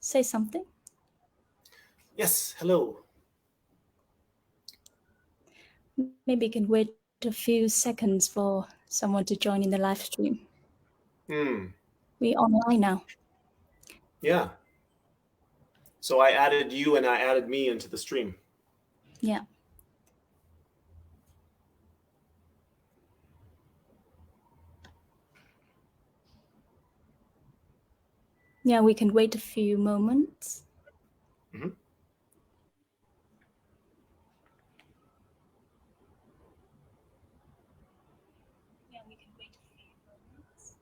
say something? Yes, hello. Maybe you can wait a few seconds for someone to join in the live stream. We're online now. Yeah. So I added you and I added me into the stream. Yeah. Yeah, we can wait a few moments. Mm-hmm. Yeah, we can wait a few moments.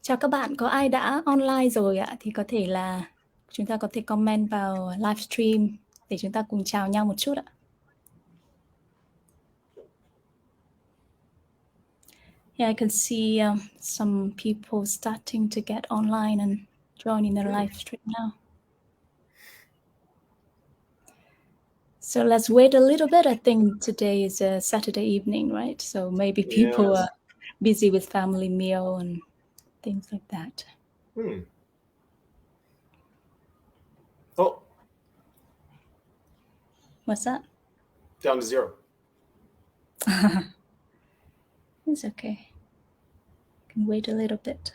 Chào các bạn, có ai đã online rồi ạ? Thì có thể là chúng ta có thể comment vào livestream để chúng ta cùng chào nhau một chút ạ. Yeah, I can see some people starting to get online and joining the live stream now. So let's wait a little bit. I think today is a Saturday evening, right? So maybe people are busy with family meal and things like that. Oh. What's that? Down to 0. It's okay. Can wait a little bit.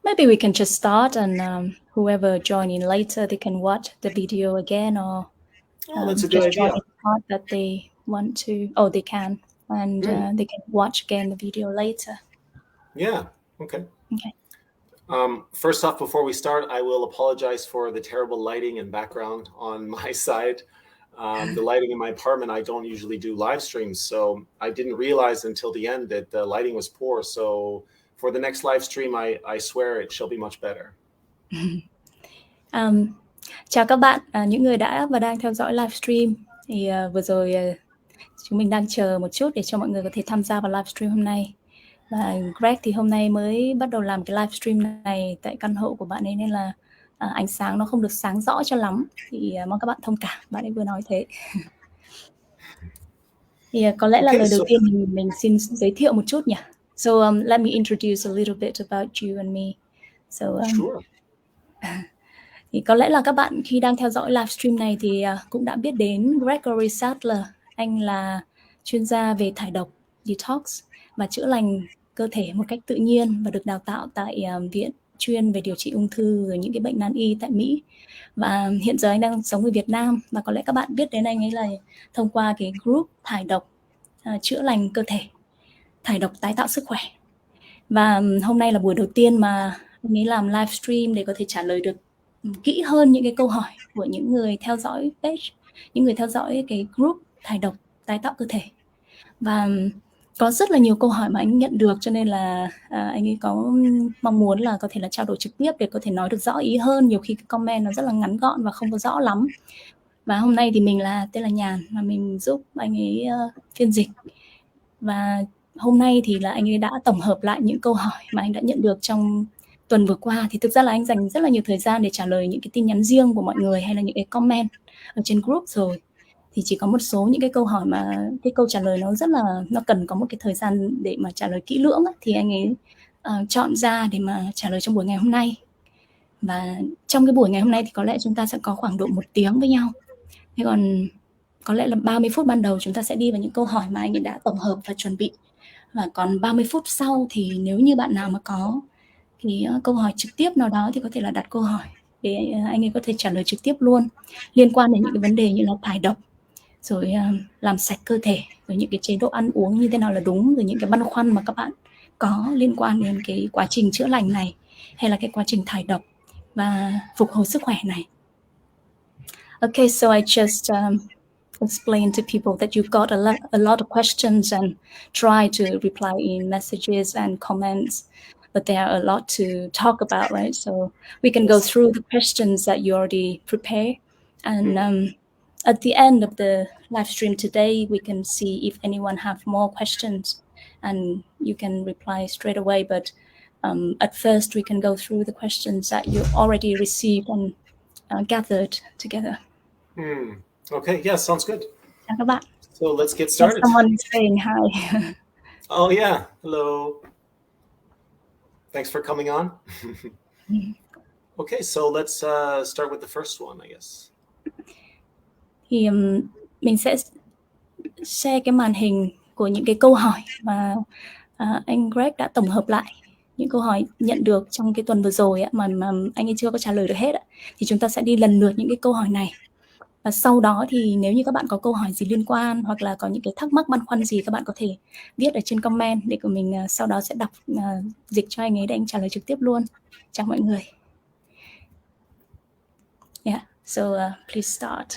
Maybe we can just start, and whoever join in later, they can watch the video again, or that's a just good join idea. the part that they want to. Oh, they can, and they can watch again the video later. Yeah. Okay. Okay. First off, before we start, I will apologize for the terrible lighting and background on my side. The lighting in my apartment, I don't usually do live streams, so I didn't realize until the end that the lighting was poor. So for the next live stream, I swear it shall be much better. Chào các bạn, những người đã và đang theo dõi livestream. Thì vừa rồi chúng mình đang chờ một chút để cho mọi người có thể tham gia vào livestream hôm nay. Và Greg thì hôm nay mới bắt đầu làm cái livestream này tại căn hộ của bạn ấy, nên là ánh sáng nó không được sáng rõ cho lắm. Thì mong các bạn thông cảm, bạn ấy vừa nói thế. Thì có lẽ là lời đầu tiên mình xin giới thiệu một chút nhỉ. So let me introduce a little bit about you and me. So Sure. Thì có lẽ là các bạn khi đang theo dõi livestream này thì cũng đã biết đến Gregory Sadler. Anh là chuyên gia về thải độc, detox và chữa lành cơ thể một cách tự nhiên, và được đào tạo tại viện chuyên về điều trị ung thư rồi những cái bệnh nan y tại Mỹ. Và hiện giờ anh đang sống ở Việt Nam, và có lẽ các bạn biết đến anh ấy là thông qua cái group thải độc chữa lành cơ thể, thải độc tái tạo sức khỏe. Và hôm nay là buổi đầu tiên mà anh ấy làm livestream để có thể trả lời được kỹ hơn những cái câu hỏi của những người theo dõi page, những người theo dõi cái group thải độc tái tạo cơ thể. Và có rất là nhiều câu hỏi mà anh nhận được, cho nên là anh ấy có mong muốn là có thể là trao đổi trực tiếp để có thể nói được rõ ý hơn. Nhiều khi cái comment nó rất là ngắn gọn và không có rõ lắm. Và hôm nay thì mình tên là Nhàn, và mình giúp anh ấy phiên dịch. Và hôm nay thì là anh ấy đã tổng hợp lại những câu hỏi mà anh đã nhận được trong tuần vừa qua. Thì thực ra là anh dành rất là nhiều thời gian để trả lời những cái tin nhắn riêng của mọi người hay là những cái comment ở trên group rồi. Thì chỉ có một số những cái câu hỏi mà cái câu trả lời nó cần có một cái thời gian để mà trả lời kỹ lưỡng ấy, thì anh ấy chọn ra để mà trả lời trong buổi ngày hôm nay. Và trong cái buổi ngày hôm nay thì có lẽ chúng ta sẽ có khoảng độ 1 tiếng với nhau. Thế còn có lẽ là 30 phút ban đầu chúng ta sẽ đi vào những câu hỏi mà anh ấy đã tổng hợp và chuẩn bị. Và còn 30 phút sau thì nếu như bạn nào mà có cái câu hỏi trực tiếp nào đó thì có thể là đặt câu hỏi để anh ấy có thể trả lời trực tiếp luôn, liên quan đến những cái vấn đề như là thải độc, rồi làm sạch cơ thể, rồi những cái chế độ ăn uống như thế nào là đúng, rồi những cái băn khoăn mà các bạn có liên quan đến cái quá trình chữa lành này, hay là cái quá trình thải độc và phục hồi sức khỏe này. Okay, so I just explain to people that you've got a lot of questions and try to reply in messages and comments, but there are a lot to talk about, right? So we can go through the questions that you already prepared, and at the end of the live stream today, we can see if anyone have more questions, and you can reply straight away. But at first we can go through the questions that you already received and gathered together. Okay, yeah, sounds good. Chào các bạn. So let's get started. Someone is saying hi. Oh yeah, hello. Thanks for coming on. Okay, so let's start with the first one, I guess. Thì mình sẽ share cái màn hình của những cái câu hỏi mà anh Greg đã tổng hợp lại những câu hỏi nhận được trong cái tuần vừa rồi mà anh ấy chưa có trả lời được hết. Thì chúng ta sẽ đi lần lượt những cái câu hỏi này. Và sau đó thì nếu như các bạn có câu hỏi gì liên quan hoặc là có những cái thắc mắc băn khoăn gì, các bạn có thể viết ở trên comment để của mình sau đó sẽ đọc dịch cho anh ấy để anh trả lời trực tiếp luôn. Chào mọi người. Yeah, so please start.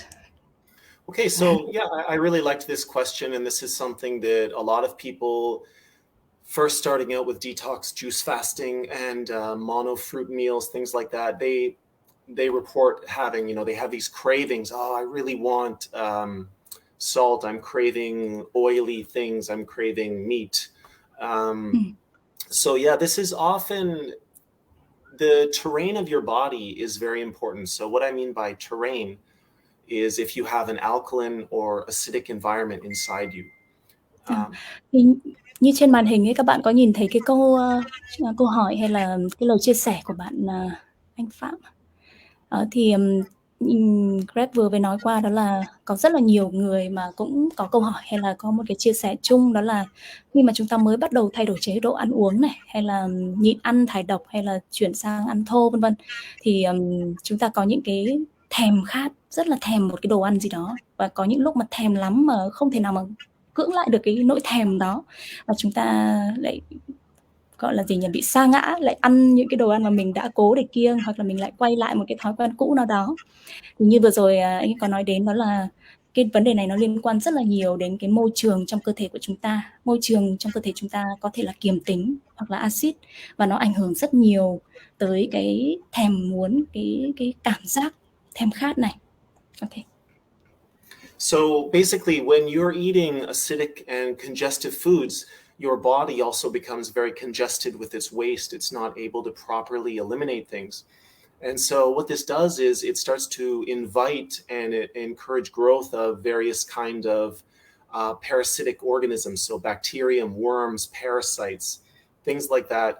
Okay, so yeah, I really liked this question, and this is something that a lot of people first starting out with detox juice fasting and mono fruit meals, things like that, they report having, they have these cravings. Oh, I really want salt. I'm craving oily things. I'm craving meat. So yeah, this is often the terrain of your body is very important. So what I mean by terrain is if you have an alkaline or acidic environment inside you. Như trên màn hình ấy, các bạn có nhìn thấy cái câu hỏi hay là cái lời chia sẻ của bạn anh Phạm. Thì Greg vừa mới nói qua đó là có rất là nhiều người mà cũng có câu hỏi hay là có một cái chia sẻ chung, đó là khi mà chúng ta mới bắt đầu thay đổi chế độ ăn uống này, hay là nhịn ăn thải độc, hay là chuyển sang ăn thô vân vân, thì chúng ta có những cái thèm khát, rất là thèm một cái đồ ăn gì đó, và có những lúc mà thèm lắm mà không thể nào mà cưỡng lại được cái nỗi thèm đó, và chúng ta lại gọi là gì nhỉ, bị sa ngã, lại ăn những cái đồ ăn mà mình đã cố để kiêng, hoặc là mình lại quay lại một cái thói quen cũ nào đó. Thì như vừa rồi anh có nói đến, đó là cái vấn đề này nó liên quan rất là nhiều đến cái môi trường trong cơ thể của chúng ta. Môi trường trong cơ thể chúng ta có thể là kiềm tính hoặc là axit, và nó ảnh hưởng rất nhiều tới cái thèm muốn, cái cảm giác thèm khát này. Okay. So basically, when you're eating acidic and congestive foods, your body also becomes very congested with its waste. It's not able to properly eliminate things. And so what this does is it starts to invite and encourage growth of various kind of parasitic organisms. So bacterium, worms, parasites, things like that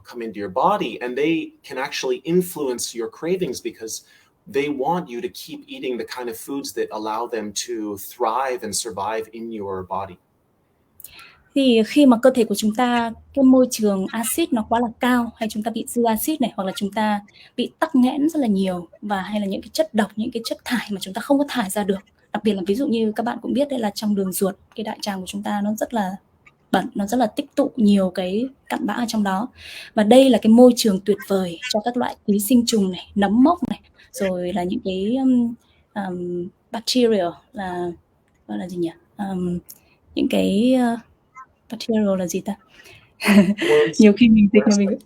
come into your body, and they can actually influence your cravings because they want you to keep eating the kind of foods that allow them to thrive and survive in your body. Thì khi mà cơ thể của chúng ta, cái môi trường axit nó quá là cao, hay chúng ta bị dư axit này, hoặc là chúng ta bị tắc nghẽn rất là nhiều, và hay là những cái chất độc, những cái chất thải mà chúng ta không có thải ra được, đặc biệt là ví dụ như các bạn cũng biết đấy là trong đường ruột, cái đại tràng của chúng ta nó rất là bẩn, nó rất là tích tụ nhiều cái cặn bã ở trong đó, và đây là cái môi trường tuyệt vời cho các loại ký sinh trùng này, nấm mốc này, rồi là những cái bacteria, là gọi là gì nhỉ, những cái bacterial là gì ta? Nhiều khi mình dịch là mình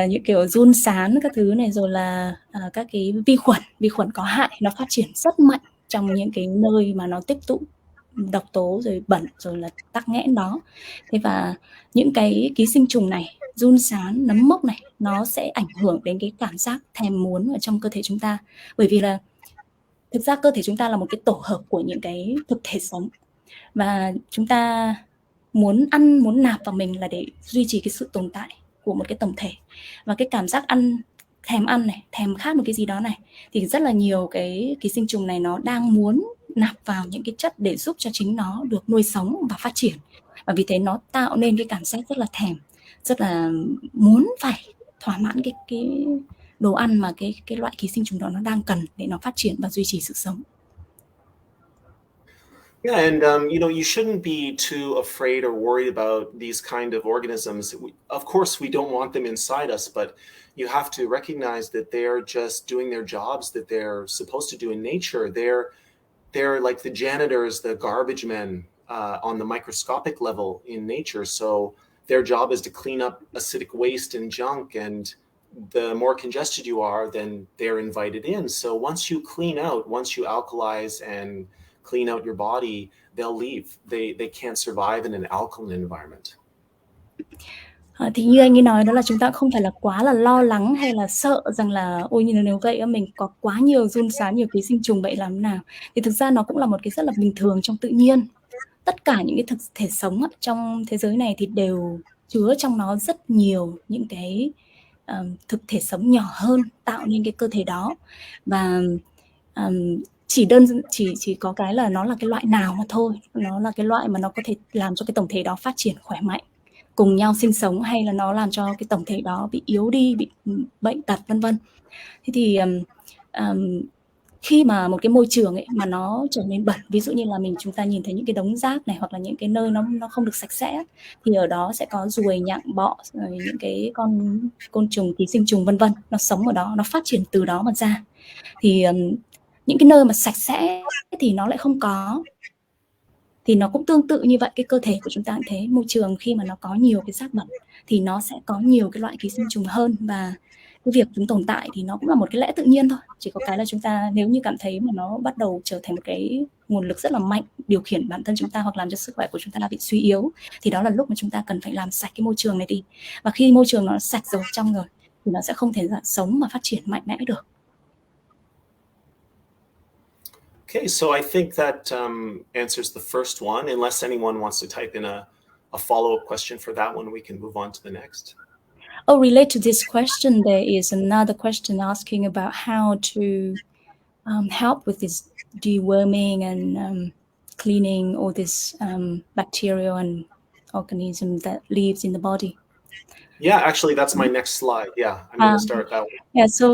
những kiểu giun sán các thứ này, rồi là các cái vi khuẩn có hại, nó phát triển rất mạnh trong những cái nơi mà nó tích tụ độc tố rồi bẩn rồi là tắc nghẽn đó. Thế và những cái ký sinh trùng này, giun sán, nấm mốc này, nó sẽ ảnh hưởng đến cái cảm giác thèm muốn ở trong cơ thể chúng ta, bởi vì là thực ra cơ thể chúng ta là một cái tổ hợp của những cái thực thể sống, và chúng ta muốn ăn, muốn nạp vào mình là để duy trì cái sự tồn tại của một cái tổng thể. Và cái cảm giác thèm ăn này, thèm khát một cái gì đó này, thì rất là nhiều cái ký sinh trùng này nó đang muốn nạp vào những cái chất để giúp cho chính nó được nuôi sống và phát triển. Và vì thế nó tạo nên cái cảm giác rất là thèm, rất là muốn phải thỏa mãn cái đồ ăn mà cái loại ký sinh trùng đó nó đang cần để nó phát triển và duy trì sự sống. Yeah, and you shouldn't be too afraid or worried about these kind of organisms. Of course, we don't want them inside us, but you have to recognize that they're just doing their jobs that they're supposed to do in nature. They're like the janitors, the garbage men on the microscopic level in nature. So their job is to clean up acidic waste and junk, and the more congested you are, then they're invited in. So once you clean out, once you alkalize and clean out your body, they'll leave. They can't survive in an alkaline environment. Thì như anh ấy nói đó là chúng ta không phải là quá là lo lắng hay là sợ rằng là ôi nếu vậy mình có quá nhiều giun sán, nhiều ký sinh trùng vậy làm thế nào. Thì thực ra nó cũng là một cái rất là bình thường trong tự nhiên. Tất cả những cái thực thể sống trong thế giới này thì đều chứa trong nó rất nhiều những cái thực thể sống nhỏ hơn tạo nên cái cơ thể đó. Và chỉ có cái là nó là cái loại nào mà thôi, nó là cái loại mà nó có thể làm cho cái tổng thể đó phát triển khỏe mạnh, cùng nhau sinh sống, hay là nó làm cho cái tổng thể đó bị yếu đi, bị bệnh tật vân vân. Thế thì khi mà một cái môi trường ấy mà nó trở nên bẩn, ví dụ như là chúng ta nhìn thấy những cái đống rác này, hoặc là những cái nơi nó không được sạch sẽ, thì ở đó sẽ có ruồi, nhặng, bọ, rồi những cái con côn trùng, ký sinh trùng vân vân, nó sống ở đó, nó phát triển từ đó mà ra. Thì những cái nơi mà sạch sẽ thì nó lại không có. Thì nó cũng tương tự như vậy, cái cơ thể của chúng ta cũng thế, môi trường khi mà nó có nhiều cái rác bẩn thì nó sẽ có nhiều cái loại ký sinh trùng hơn, và cái việc chúng tồn tại thì nó cũng là một cái lẽ tự nhiên thôi. Chỉ có cái là chúng ta nếu như cảm thấy mà nó bắt đầu trở thành một cái nguồn lực rất là mạnh điều khiển bản thân chúng ta, hoặc làm cho sức khỏe của chúng ta bị suy yếu, thì đó là lúc mà chúng ta cần phải làm sạch cái môi trường này đi. Và khi môi trường nó sạch rồi, trong rồi, thì nó sẽ không thể sống và phát triển mạnh mẽ được. Okay, so I think that answers the first one. Unless anyone wants to type in a follow-up question for that one, we can move on to the next. Oh, related to this question, there is another question asking about how to help with this deworming and cleaning all this bacteria and organism that lives in the body. Yeah, actually, that's my next slide. Yeah, I'm going to start that one. Yeah, so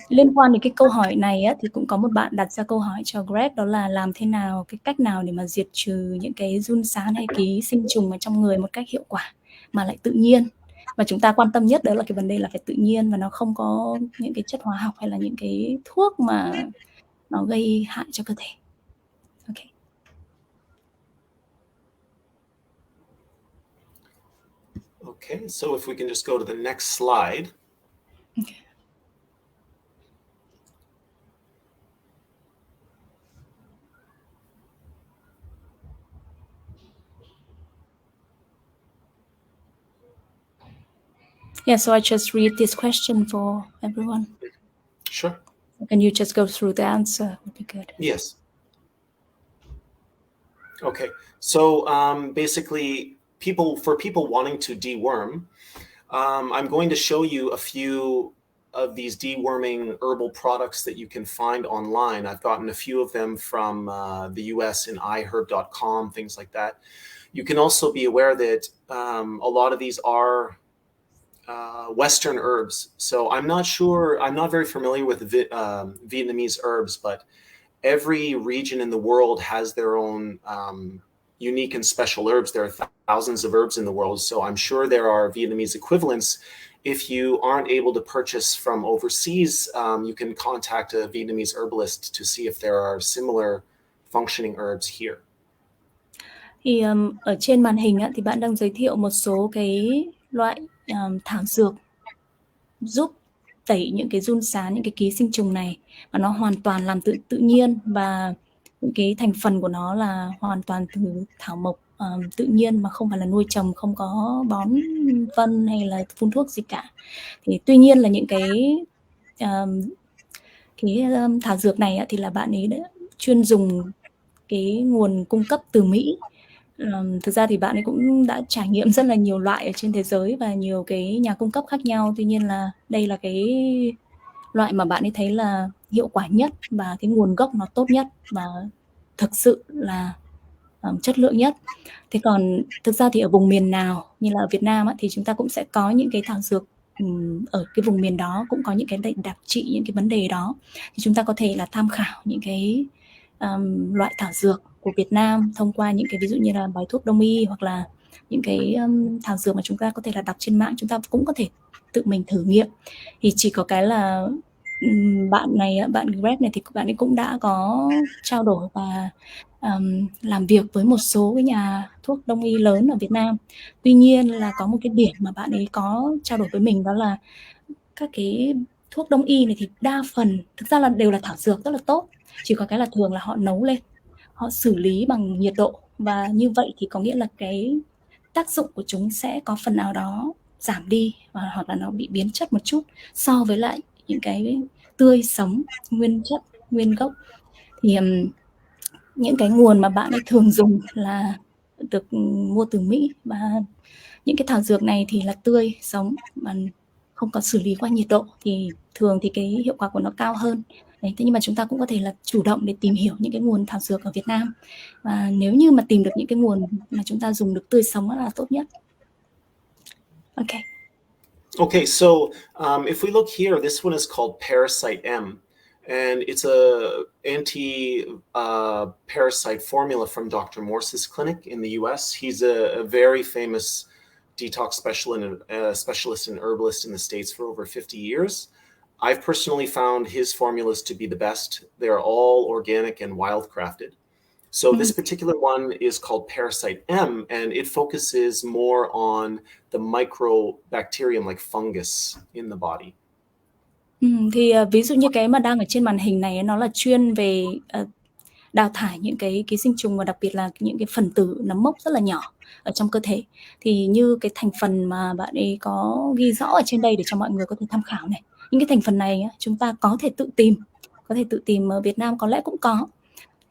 liên quan đến cái câu hỏi này á, thì cũng có một bạn đặt ra câu hỏi cho Greg, đó là làm thế nào, cái cách nào để mà diệt trừ những cái giun sán hay ký sinh trùng ở trong người một cách hiệu quả mà lại tự nhiên. Và chúng ta quan tâm nhất đó là cái vấn đề là phải tự nhiên và nó không có những cái chất hóa học hay là những cái thuốc mà nó gây hại cho cơ thể. Okay. Okay, so if we can just go to the next slide. Okay. Yeah, so I just read this question for everyone. Sure. Can you just go through the answer? Would be good. Yes. Okay, so basically, for people wanting to deworm, I'm going to show you a few of these deworming herbal products that you can find online. I've gotten a few of them from the US in iHerb.com, things like that. You can also be aware that a lot of these are Western herbs. So I'm not very familiar with Vietnamese herbs, but every region in the world has their own unique and special herbs. There are thousands of herbs in the world, so I'm sure there are Vietnamese equivalents. If you aren't able to purchase from overseas, you can contact a Vietnamese herbalist to see if there are similar functioning herbs here. Thì ở trên màn hình thì bạn đang giới thiệu một số cái loại thảo dược giúp tẩy những cái giun sán, những cái ký sinh trùng này, mà nó hoàn toàn làm tự nhiên, và những cái thành phần của nó là hoàn toàn từ thảo mộc tự nhiên, mà không phải là nuôi trồng, không có bón phân hay là phun thuốc gì cả. Thì tuy nhiên là những cái thảo dược này thì là bạn ấy đã chuyên dùng cái nguồn cung cấp từ Mỹ. Thực ra thì bạn ấy cũng đã trải nghiệm rất là nhiều loại ở trên thế giới và nhiều cái nhà cung cấp khác nhau. Tuy nhiên là đây là cái loại mà bạn ấy thấy là hiệu quả nhất, và cái nguồn gốc nó tốt nhất, và thực sự là chất lượng nhất. Thế còn thực ra thì ở vùng miền nào, như là ở Việt Nam thì chúng ta cũng sẽ có những cái thảo dược ở cái vùng miền đó cũng có những cái đặc trị những cái vấn đề đó, thì chúng ta có thể là tham khảo những cái loại thảo dược của Việt Nam thông qua những cái ví dụ như là bài thuốc đông y, hoặc là những cái thảo dược mà chúng ta có thể là đọc trên mạng, chúng ta cũng có thể tự mình thử nghiệm. Thì chỉ có cái là bạn Greg này thì bạn ấy cũng đã có trao đổi và làm việc với một số cái nhà thuốc đông y lớn ở Việt Nam. Tuy nhiên là có một cái điểm mà bạn ấy có trao đổi với mình, đó là các cái thuốc đông y này thì đa phần thực ra là đều là thảo dược rất là tốt, chỉ có cái là thường là họ nấu lên, họ xử lý bằng nhiệt độ, và như vậy thì có nghĩa là cái tác dụng của chúng sẽ có phần nào đó giảm đi hoặc là nó bị biến chất một chút so với lại những cái tươi sống nguyên chất nguyên gốc. Thì những cái nguồn mà bạn ấy thường dùng là được mua từ Mỹ, và những cái thảo dược này thì là tươi sống mà không có xử lý qua nhiệt độ, thì thường thì cái hiệu quả của nó cao hơn. Đấy, thế nhưng mà chúng ta cũng có thể là chủ động để tìm hiểu những cái nguồn thảo dược ở Việt Nam, và nếu như mà tìm được những cái nguồn mà chúng ta dùng được tươi sống là tốt nhất. Okay. Okay, so if we look here, this one is called Parasite M, and it's a anti-parasite formula from Dr. Morse's clinic in the US. He's a very famous detox specialist and herbalist in the States for over 50 years. I've personally found his formulas to be the best. They're all organic and wildcrafted. So this particular one is called Parasite M, and it focuses more on the microbacterium like fungus in the body. Thì ví dụ như cái mà đang ở trên màn hình này nó là chuyên về đào thải những cái ký sinh trùng, và đặc biệt là những cái phần tử nấm mốc rất là nhỏ ở trong cơ thể. Thì như cái thành phần mà bạn ấy có ghi rõ ở trên đây để cho mọi người có thể tham khảo này, những cái thành phần này chúng ta có thể tự tìm ở Việt Nam có lẽ cũng có.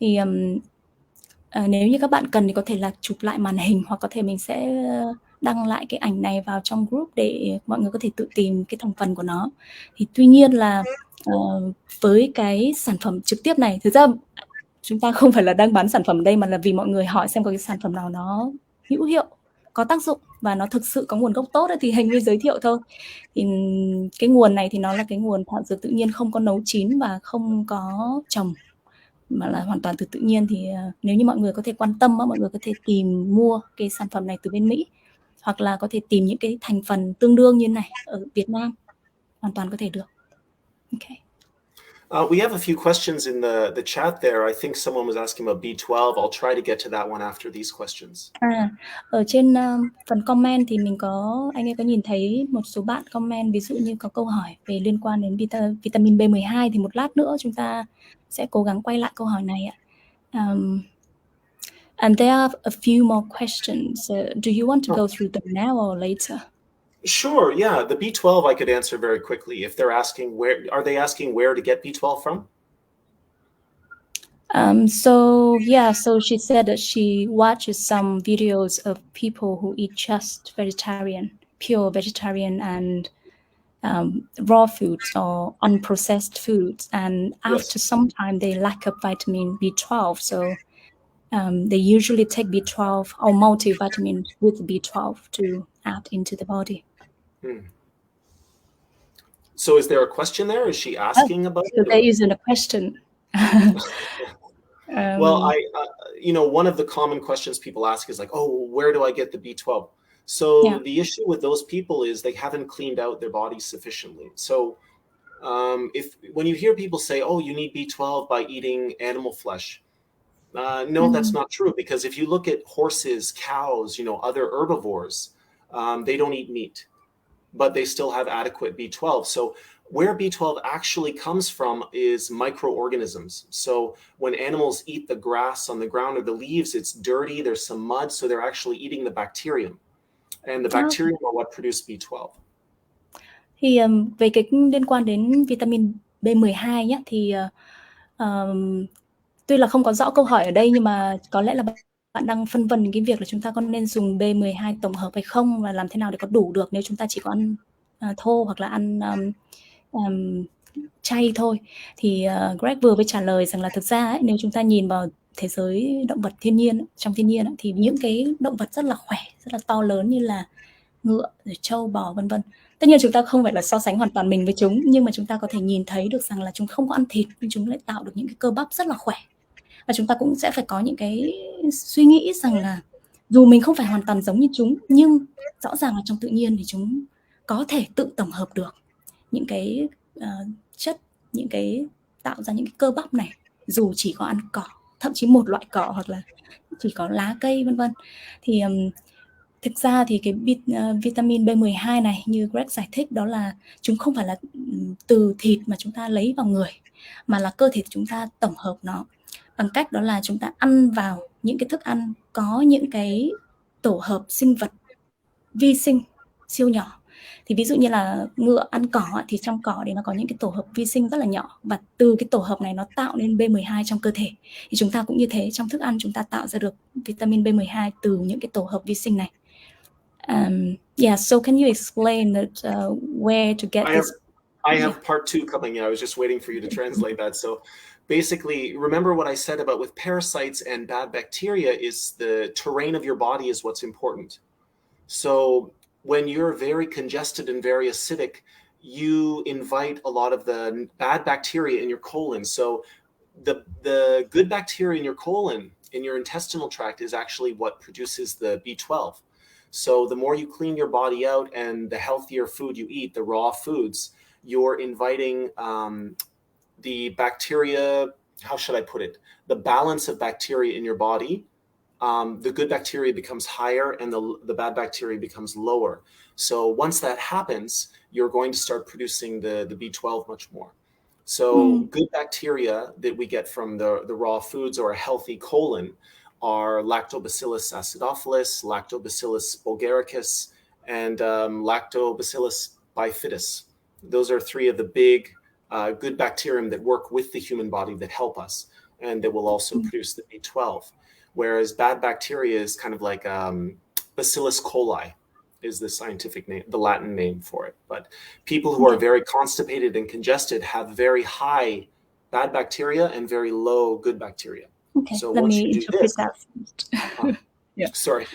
Thì nếu như các bạn cần thì có thể là chụp lại màn hình, hoặc có thể mình sẽ đăng lại cái ảnh này vào trong group để mọi người có thể tự tìm cái thành phần của nó. Thì tuy nhiên là với cái sản phẩm trực tiếp này, thực ra chúng ta không phải là đang bán sản phẩm ở đây, mà là vì mọi người hỏi xem có cái sản phẩm nào nó hữu hiệu, có tác dụng và nó thực sự có nguồn gốc tốt thì Hành mới giới thiệu thôi. Thì cái nguồn này thì nó là cái nguồn thảo dược tự nhiên, không có nấu chín và không có trồng, mà là hoàn toàn từ tự nhiên. Thì nếu như mọi người có thể quan tâm, mọi người có thể tìm mua cái sản phẩm này từ bên Mỹ, hoặc là có thể tìm những cái thành phần tương đương như này ở Việt Nam, hoàn toàn có thể được. Okay. We have a few questions in the chat there. I think someone was asking about B12. I'll try to get to that one after these questions. Ở trên phần comment thì anh ấy có nhìn thấy một số bạn comment, ví dụ như có câu hỏi về liên quan đến vitamin B12, thì một lát nữa chúng ta sẽ cố gắng quay lại câu hỏi này ạ. And there are a few more questions. Do you want to go through them now or later? Sure, yeah. The B12 I could answer very quickly. If they're asking where to get B12 from? So she said that she watches some videos of people who eat just pure vegetarian and raw foods or unprocessed foods, and after some time they lack of vitamin B12. So they usually take B12 or multivitamins with B12 to add into the body. So is there a question there? Is she asking about it? There isn't a question. Well, one of the common questions people ask is like, oh, where do I get the B12? So the issue with those people is they haven't cleaned out their bodies sufficiently. So when you hear people say, oh, you need B12 by eating animal flesh, no, that's not true. Because if you look at horses, cows, other herbivores, they don't eat meat, but they still have adequate B12. So where B12 actually comes from is microorganisms. So when animals eat the grass on the ground or the leaves, it's dirty, there's some mud, so they're actually eating the bacterium. And the bacterium are what produce B12. Thì về cái liên quan đến vitamin B12 nhé, thì tuy là không có rõ câu hỏi ở đây, nhưng mà có lẽ là bạn đang phân vân cái việc là chúng ta có nên dùng B12 tổng hợp hay không, và làm thế nào để có đủ được nếu chúng ta chỉ có ăn thô hoặc là ăn chay thôi. Thì Greg vừa mới trả lời rằng là thực ra nếu chúng ta nhìn vào thế giới động vật trong thiên nhiên thì những cái động vật rất là khỏe, rất là to lớn như là ngựa, rồi trâu, bò, vân vân. Tất nhiên chúng ta không phải là so sánh hoàn toàn mình với chúng, nhưng mà chúng ta có thể nhìn thấy được rằng là chúng không có ăn thịt, nhưng chúng lại tạo được những cái cơ bắp rất là khỏe. Và chúng ta cũng sẽ phải có những cái suy nghĩ rằng là dù mình không phải hoàn toàn giống như chúng, nhưng rõ ràng là trong tự nhiên thì chúng có thể tự tổng hợp được những cái chất, những cái tạo ra những cái cơ bắp này, dù chỉ có ăn cỏ, thậm chí một loại cỏ, hoặc là chỉ có lá cây, vân vân. Thì thực ra thì cái vitamin B12 này, như Greg giải thích, đó là chúng không phải là từ thịt mà chúng ta lấy vào người, mà là cơ thể chúng ta tổng hợp nó bằng cách đó là chúng ta ăn vào những cái thức ăn có những cái tổ hợp sinh vật vi sinh siêu nhỏ, Thì ví dụ như là ngựa ăn cỏ thì trong cỏ thì nó có những cái tổ hợp vi sinh rất là nhỏ, và từ cái tổ hợp này nó tạo nên B12 trong cơ thể. Thì chúng ta cũng như thế, trong thức ăn chúng ta tạo ra được vitamin B12 từ những cái tổ hợp vi sinh này. Yeah, so can you explain that, where to get this? I have part 2 coming in. I was just waiting for you to translate that. So basically, remember what I said about with parasites and bad bacteria is the terrain of your body is what's important. So when you're very congested and very acidic, you invite a lot of the bad bacteria in your colon. So the good bacteria in your colon, in your intestinal tract, is actually what produces the B12. So the more you clean your body out and the healthier food you eat, the raw foods, you're inviting the bacteria, how should I put it? The balance of bacteria in your body, the good bacteria becomes higher and the bad bacteria becomes lower. So once that happens, you're going to start producing the B12 much more. So good bacteria that we get from the raw foods or a healthy colon are Lactobacillus acidophilus, Lactobacillus bulgaricus, and Lactobacillus bifidus. Those are 3 of the big good bacterium that work with the human body that help us, and that will also produce the B12. Whereas bad bacteria is kind of like Bacillus coli is the scientific name, the Latin name for it. But people who are very constipated and congested have very high bad bacteria and very low good bacteria. Okay, So let once me you do interpret this, that first. Yeah. Sorry.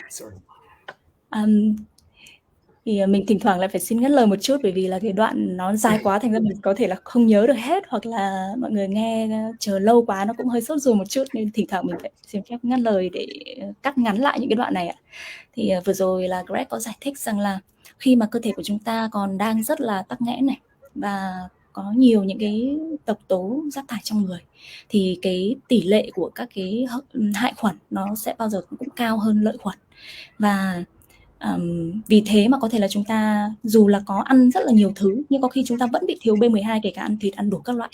Thì mình thỉnh thoảng lại phải xin ngắt lời một chút, bởi vì là cái đoạn nó dài quá thành ra mình có thể là không nhớ được hết, hoặc là mọi người nghe chờ lâu quá nó cũng hơi sốt ruột một chút, nên thỉnh thoảng mình phải xin phép ngắt lời để cắt ngắn lại những cái đoạn này ạ. Thì vừa rồi là Greg có giải thích rằng là khi mà cơ thể của chúng ta còn đang rất là tắc nghẽn này và có nhiều những cái độc tố rác thải trong người, thì cái tỷ lệ của các cái hại khuẩn nó sẽ bao giờ cũng cao hơn lợi khuẩn. Và vì thế mà có thể là chúng ta dù là có ăn rất là nhiều thứ, nhưng có khi chúng ta vẫn bị thiếu B12, kể cả ăn thịt, ăn đủ các loại,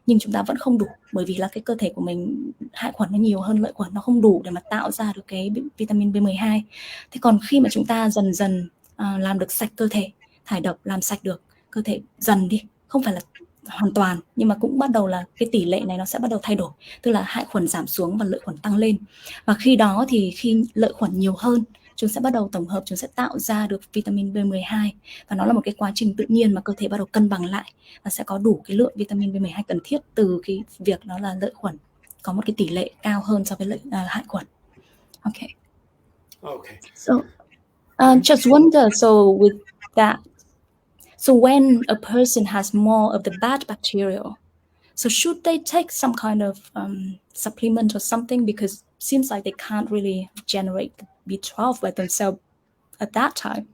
nhưng chúng ta vẫn không đủ, bởi vì là cái cơ thể của mình hại khuẩn nó nhiều hơn lợi khuẩn, nó không đủ để mà tạo ra được cái vitamin B12. Thế còn khi mà chúng ta dần dần làm được sạch cơ thể, thải độc, làm sạch được cơ thể dần đi, không phải là hoàn toàn, nhưng mà cũng bắt đầu là cái tỷ lệ này nó sẽ bắt đầu thay đổi, tức là hại khuẩn giảm xuống và lợi khuẩn tăng lên. Và khi đó thì khi lợi khuẩn nhiều hơn, chúng sẽ bắt đầu tổng hợp, chúng sẽ tạo ra được vitamin B12, và nó là một cái quá trình tự nhiên mà cơ thể bắt đầu cân bằng lại và sẽ có đủ cái lượng vitamin B12 cần thiết từ cái việc đó là lợi khuẩn có một cái tỷ lệ cao hơn so với hại khuẩn. Okay. So just wonder, so with that, so when a person has more of the bad bacteria, so should they take some kind of supplement or something, because it seems like they can't really generate the B12 by themselves at that time?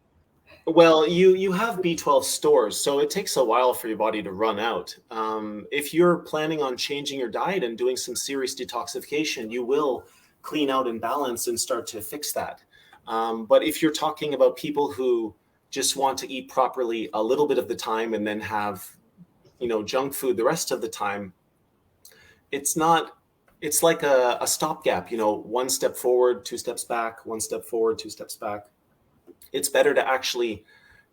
Well, you have B12 stores, so it takes a while for your body to run out. If you're planning on changing your diet and doing some serious detoxification, you will clean out and balance and start to fix that. But if you're talking about people who just want to eat properly a little bit of the time and then have, junk food the rest of the time, it's like a stopgap, 1 step forward, 2 steps back, 1 step forward, 2 steps back. It's better to actually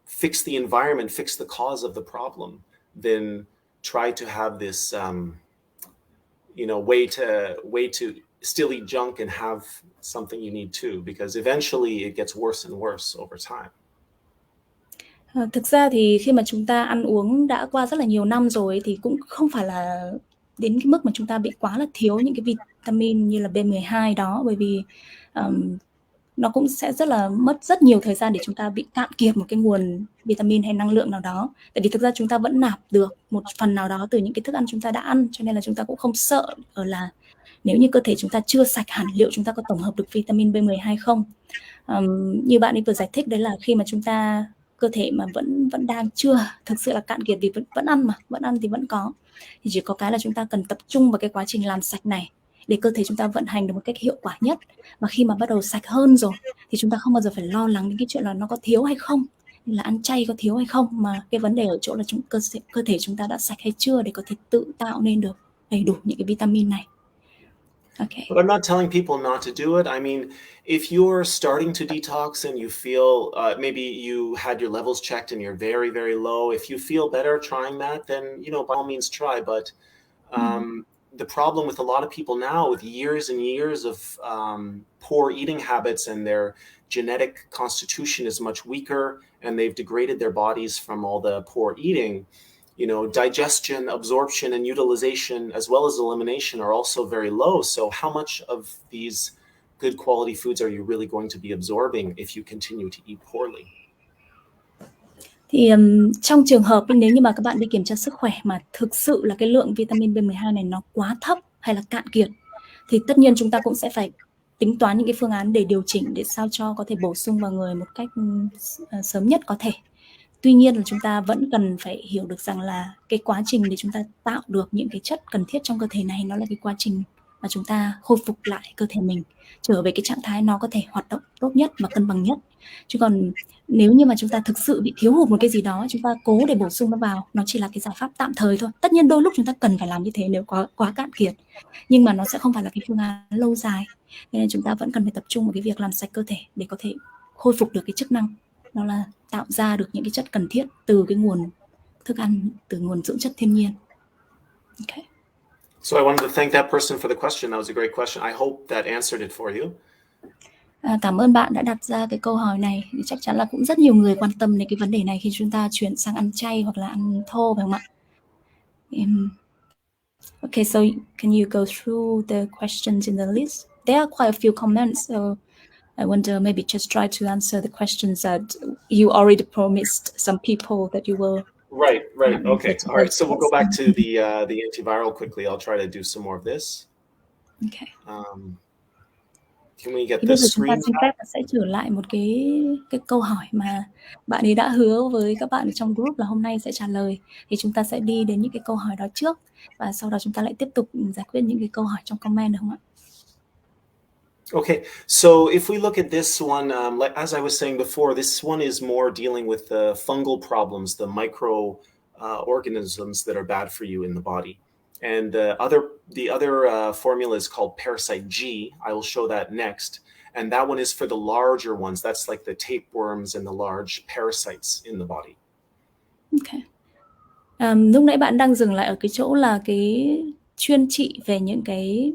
fix the environment, fix the cause of the problem, than try to have this, way to still eat junk and have something you need too, because eventually it gets worse and worse over time. Thực ra thì khi mà chúng ta ăn uống đã qua rất là nhiều năm rồi thì cũng không phải là đến cái mức mà chúng ta bị quá là thiếu những cái vitamin như là B12 đó, bởi vì nó cũng sẽ mất rất nhiều thời gian để chúng ta bị cạn kiệt một cái nguồn vitamin hay năng lượng nào đó. Tại vì thực ra chúng ta vẫn nạp được một phần nào đó từ những cái thức ăn chúng ta đã ăn, cho nên là chúng ta cũng không sợ ở là nếu như cơ thể chúng ta chưa sạch hẳn, liệu chúng ta có tổng hợp được vitamin B12 không. Như bạn ấy vừa giải thích, đấy là khi mà chúng ta cơ thể mà vẫn đang chưa thực sự là cạn kiệt, vì vẫn ăn mà, vẫn ăn thì vẫn có, thì chỉ có cái là chúng ta cần tập trung vào cái quá trình làm sạch này để cơ thể chúng ta vận hành được một cách hiệu quả nhất. Và khi mà bắt đầu sạch hơn rồi thì chúng ta không bao giờ phải lo lắng đến cái chuyện là nó có thiếu hay không, như là ăn chay có thiếu hay không, mà cái vấn đề ở chỗ là cơ thể chúng ta đã sạch hay chưa để có thể tự tạo nên được đầy đủ những cái vitamin này. Okay. But I'm not telling people not to do it. I mean, if you're starting to detox and you feel maybe you had your levels checked and you're very, very low, if you feel better trying that, then, by all means try. But the problem with a lot of people now, with years and years of poor eating habits, and their genetic constitution is much weaker, and they've degraded their bodies from all the poor eating, digestion, absorption, and utilization, as well as elimination, are also very low. So how much of these good quality foods are you really going to be absorbing if you continue to eat poorly? Thì trong trường hợp nếu như mà các bạn đi kiểm tra sức khỏe mà thực sự là cái lượng vitamin B12 này nó quá thấp hay là cạn kiệt, thì tất nhiên chúng ta cũng sẽ phải tính toán những cái phương án để điều chỉnh để sao cho có thể bổ sung vào người một cách sớm nhất có thể. Tuy nhiên là chúng ta vẫn cần phải hiểu được rằng là cái quá trình để chúng ta tạo được những cái chất cần thiết trong cơ thể này, nó là cái quá trình mà chúng ta khôi phục lại cơ thể mình trở về cái trạng thái nó có thể hoạt động tốt nhất và cân bằng nhất. Chứ còn nếu như mà chúng ta thực sự bị thiếu hụt một cái gì đó, chúng ta cố để bổ sung nó vào, nó chỉ là cái giải pháp tạm thời thôi. Tất nhiên đôi lúc chúng ta cần phải làm như thế nếu quá cạn kiệt, nhưng mà nó sẽ không phải là cái phương án lâu dài. Nên chúng ta vẫn cần phải tập trung vào cái việc làm sạch cơ thể để có thể khôi phục được cái chức năng, đó là tạo ra được những cái chất cần thiết từ cái nguồn thức ăn, từ nguồn dưỡng chất thiên nhiên. Okay. So I wanted to thank that person for the question. That was a great question. I hope that answered it for you. Cảm ơn bạn đã đặt ra cái câu hỏi này. Chắc chắn là cũng rất nhiều người quan tâm đến cái vấn đề này khi chúng ta chuyển sang ăn chay hoặc là ăn thô, phải không ạ? Okay, so can you go through the questions in the list? There are quite a few comments, so I wonder maybe just try to answer the questions that you already promised some people that you will. Right. Okay. All right. So we'll go back to the antiviral quickly. I'll try to do some more of this. Okay. Can we get Thì the bây giờ chúng ta screen xin phép sẽ trở lại một cái câu hỏi mà bạn ấy đã hứa với các bạn ở trong group là hôm nay sẽ trả lời. Thì chúng ta sẽ đi đến những cái câu hỏi đó trước, và sau đó chúng ta lại tiếp tục giải quyết những cái câu hỏi trong comment, được không ạ? Okay, so if we look at this one, as I was saying before, this one is more dealing with the fungal problems, the micro organisms that are bad for you in the body. And the other formula is called Parasite G. I will show that next. And that one is for the larger ones. That's like the tapeworms and the large parasites in the body. Okay. Lúc nãy bạn đang dừng lại ở cái chỗ là cái chuyên trị về những cái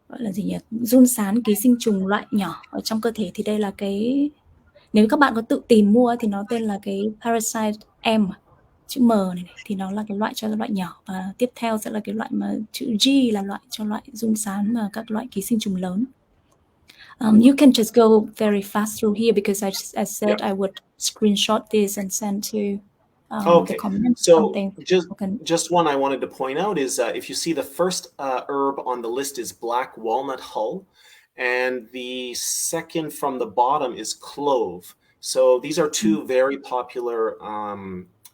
gọi là gì nhỉ? Giun sán, ký sinh trùng loại nhỏ ở trong cơ thể. Thì đây là cái, nếu các bạn có tự tìm mua thì nó tên là cái Parasite M, chữ M này, thì nó là cái loại cho loại nhỏ, và tiếp theo sẽ là cái loại mà chữ G là loại cho loại giun sán và các loại ký sinh trùng lớn. You can just go very fast through here because I said I would screenshot this and send to the comments. So just one I wanted to point out is if you see the first herb on the list is black walnut hull, and the second from the bottom is clove. So these are two very popular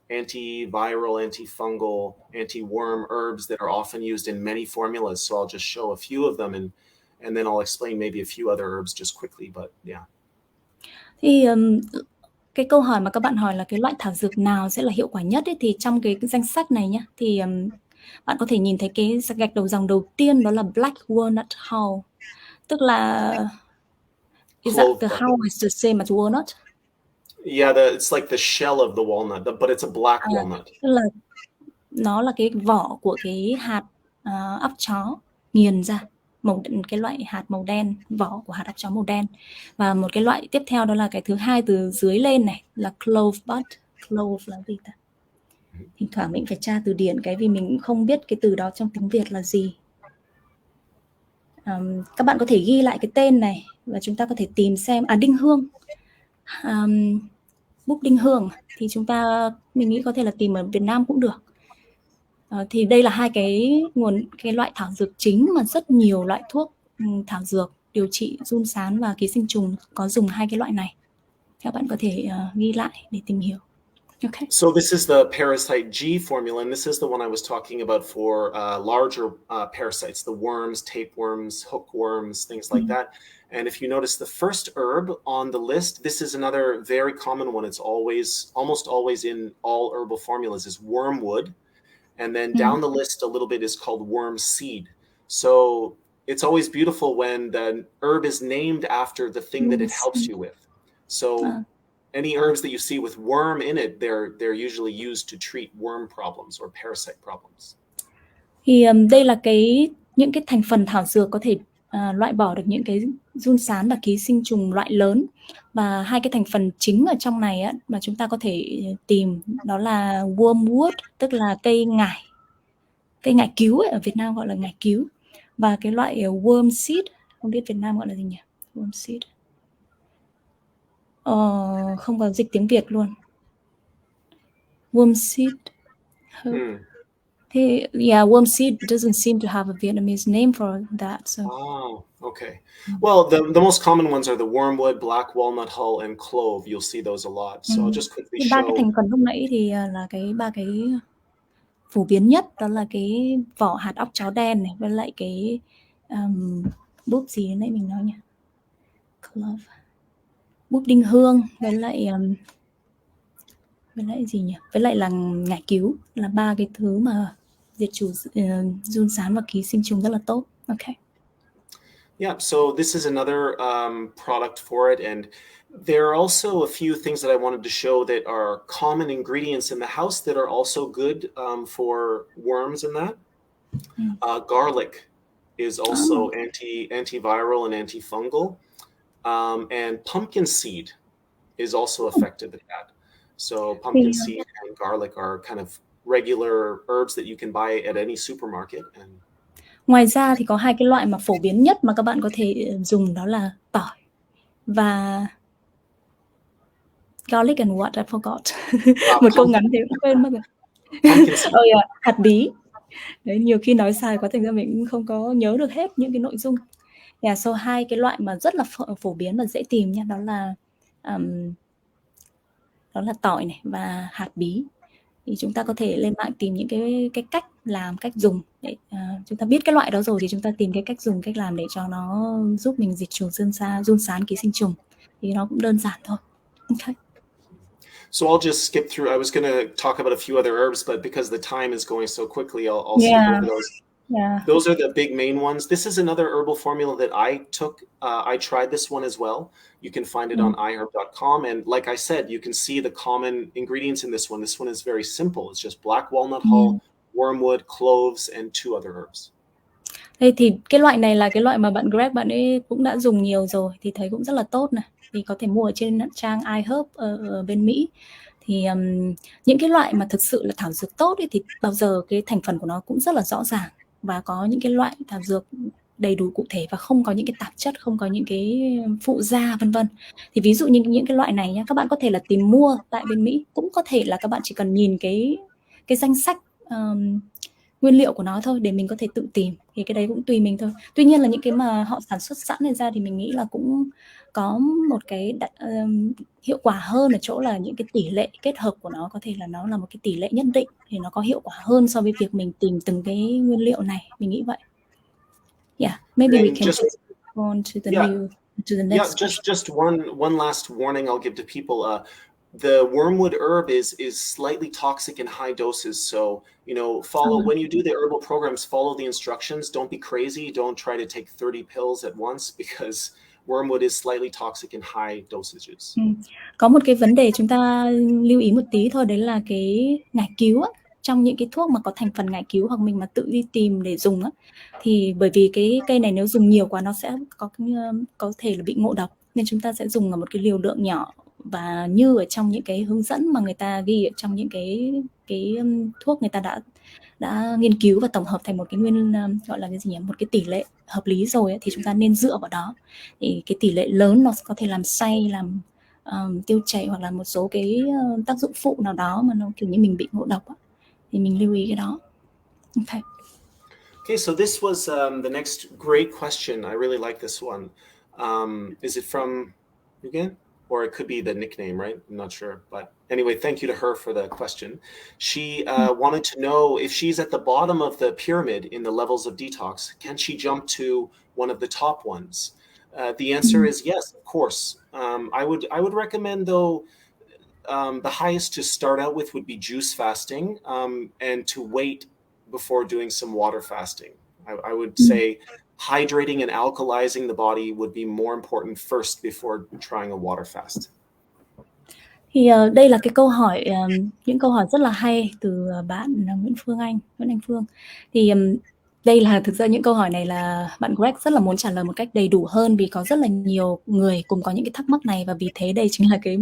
antiviral, antifungal, anti-worm herbs that are often used in many formulas. So I'll just show a few of them, and then I'll explain maybe a few other herbs just quickly, but yeah. Thì cái câu hỏi mà các bạn hỏi là cái loại thảo dược nào sẽ là hiệu quả nhất ấy, thì trong cái danh sách này nhé, thì bạn có thể nhìn thấy cái gạch đầu dòng đầu tiên, đó là Black Walnut Hull, tức là is that the hull is the same as walnut? Yeah, it's like the shell of the walnut, but it's a black walnut. Tức là nó là cái vỏ của cái hạt óc chó nghiền ra, cái loại hạt màu đen, vỏ của hạt óc chó màu đen. Và một cái loại tiếp theo đó là cái thứ hai từ dưới lên này, là clove bud. Clove là gì ta? Thỉnh thoảng mình phải tra từ điển cái vì mình không biết cái từ đó trong tiếng Việt là gì. Các bạn có thể ghi lại cái tên này và chúng ta có thể tìm xem. Đinh hương, búp đinh hương, thì mình nghĩ có thể là tìm ở Việt Nam cũng được. Thì đây là hai cái loại thảo dược chính mà rất nhiều loại thuốc thảo dược điều trị giun sán và ký sinh trùng có dùng hai cái loại này. Các bạn có thể ghi lại để tìm hiểu. Okay. So this is the Parasite G formula, and this is the one I was talking about for larger parasites, the worms, tapeworms, hookworms, things like that. And if you notice the first herb on the list, this is another very common one. It's almost always in all herbal formulas, is wormwood. And then down the list a little bit is called worm seed. So it's always beautiful when the herb is named after the thing that it helps you with. So any herbs that you see with worm in it, they're usually used to treat worm problems or parasite problems. Thì đây là những cái thành phần thảo dược có thể loại bỏ được những cái giun sán và ký sinh trùng loại lớn. Và hai cái thành phần chính ở trong này á, mà chúng ta có thể tìm đó là wormwood, tức là cây ngải cứu ấy, ở Việt Nam gọi là ngải cứu, và cái loại worm seed, không biết Việt Nam gọi là gì nhỉ? Worm seed. Không có dịch tiếng Việt luôn. Worm seed. Yeah, worm seed doesn't seem to have a Vietnamese name for that. So. Oh, okay. Well, the most common ones are the wormwood, black walnut hull, and clove. You'll see those a lot. So I'll just quickly show. Ba cái thành phần lúc nãy thì là ba cái phổ biến nhất, đó là cái vỏ hạt óc cháo đen này, với lại cái búp gì nãy mình nói nhỉ? Clove. Búp đinh hương, với lại gì nhỉ? Với lại là ngải cứu, là ba cái thứ mà diệt trừ giun sán và ký sinh trùng rất là tốt. Okay. Yeah, so this is another product for it, and there are also a few things that I wanted to show that are common ingredients in the house that are also good for worms and that. Garlic is also antiviral and antifungal, and pumpkin seed is also effective at that. So pumpkin seed and garlic are kind of regular herbs that you can buy at any supermarket. And ngoài ra thì có hai cái loại mà phổ biến nhất mà các bạn có thể dùng, đó là tỏi và garlic and what I forgot. Một câu ngắn thế cũng quên mất rồi. Hạt bí. Đấy, nhiều khi nói sai quá thành ra mình cũng không có nhớ được hết những cái nội dung. So hai cái loại mà rất là phổ biến và dễ tìm nha, đó là tỏi này và hạt bí. Thì chúng ta có thể lên mạng tìm những cái cách làm, cách dùng để chúng ta biết cái loại đó rồi thì chúng ta tìm cái cách dùng, cách làm để cho nó giúp mình diệt trừ giun sán, ký sinh trùng. Thì nó cũng đơn giản thôi. Okay. So I'll just skip through. I was going to talk about a few other herbs, but because the time is going so quickly, I'll skip over those. Yeah. Those are the big main ones. This is another herbal formula that I took. I tried this one as well. You can find it on iherb.com. And like I said, you can see the common ingredients in this one. This one is very simple. It's just black walnut hull, wormwood, cloves, and 2 other herbs. Đây thì cái loại này là cái loại mà bạn Greg bạn ấy cũng đã dùng nhiều rồi, thì thấy cũng rất là tốt này. Thì có thể mua ở trên trang iHerb ở bên Mỹ. Thì những cái loại mà thực sự là thảo dược tốt ấy, thì bao giờ cái thành phần của nó cũng rất là rõ ràng, và có những cái loại thảo dược đầy đủ cụ thể và không có những cái tạp chất, không có những cái phụ gia vân vân. Thì ví dụ như những cái loại này nhá, các bạn có thể là tìm mua tại bên Mỹ, cũng có thể là các bạn chỉ cần nhìn cái danh sách nguyên liệu của nó thôi để mình có thể tự tìm, thì cái đấy cũng tùy mình thôi. Tuy nhiên là những cái mà họ sản xuất sẵn này ra thì mình nghĩ là cũng có một cái hiệu quả hơn ở chỗ là những cái tỷ lệ kết hợp của nó có thể là nó là một cái tỷ lệ nhất định, thì nó có hiệu quả hơn so với việc mình tìm từng cái nguyên liệu này, mình nghĩ vậy. Yeah, maybe we can go on to the next. Yeah, just one last warning I'll give to people. The wormwood herb is slightly toxic in high doses, so follow when you do the herbal programs, follow the instructions. Don't be crazy. Don't try to take 30 pills at once, because wormwood is slightly toxic in high dosages. Có một cái vấn đề chúng ta lưu ý một tí thôi, đấy là cái ngải cứu á. Trong những cái thuốc mà có thành phần ngải cứu hoặc mình mà tự đi tìm để dùng á, thì bởi vì cái cây này nếu dùng nhiều quá nó sẽ có thể là bị ngộ độc, nên chúng ta sẽ dùng ở một cái liều lượng nhỏ, và như ở trong những cái hướng dẫn mà người ta ghi ở trong những cái thuốc người ta đã nghiên cứu và tổng hợp thành một cái gọi là cái gì nhỉ, một cái tỷ lệ hợp lý rồi ấy, thì chúng ta nên dựa vào đó. Thì cái tỷ lệ lớn nó có thể làm say, làm tiêu chảy, hoặc là một số cái tác dụng phụ nào đó mà nó kiểu như mình bị ngộ độc á, thì mình lưu ý cái đó. Okay, so this was the next great question. I really like this one. Is it from again? Or it could be the nickname, right? I'm not sure. But anyway, thank you to her for the question. She wanted to know if she's at the bottom of the pyramid in the levels of detox, can she jump to one of the top ones? The answer is yes, of course. I would recommend, though, the highest to start out with would be juice fasting, and to wait before doing some water fasting. I would say hydrating and alkalizing the body would be more important first before trying a water fast. Thì đây là cái câu hỏi, những câu hỏi rất là hay từ bạn Nguyễn Anh Phương. Thì đây là thực ra những câu hỏi này là bạn Greg rất là muốn trả lời một cách đầy đủ hơn, vì có rất là nhiều người cùng có những cái thắc mắc này, và vì thế đây chính là cái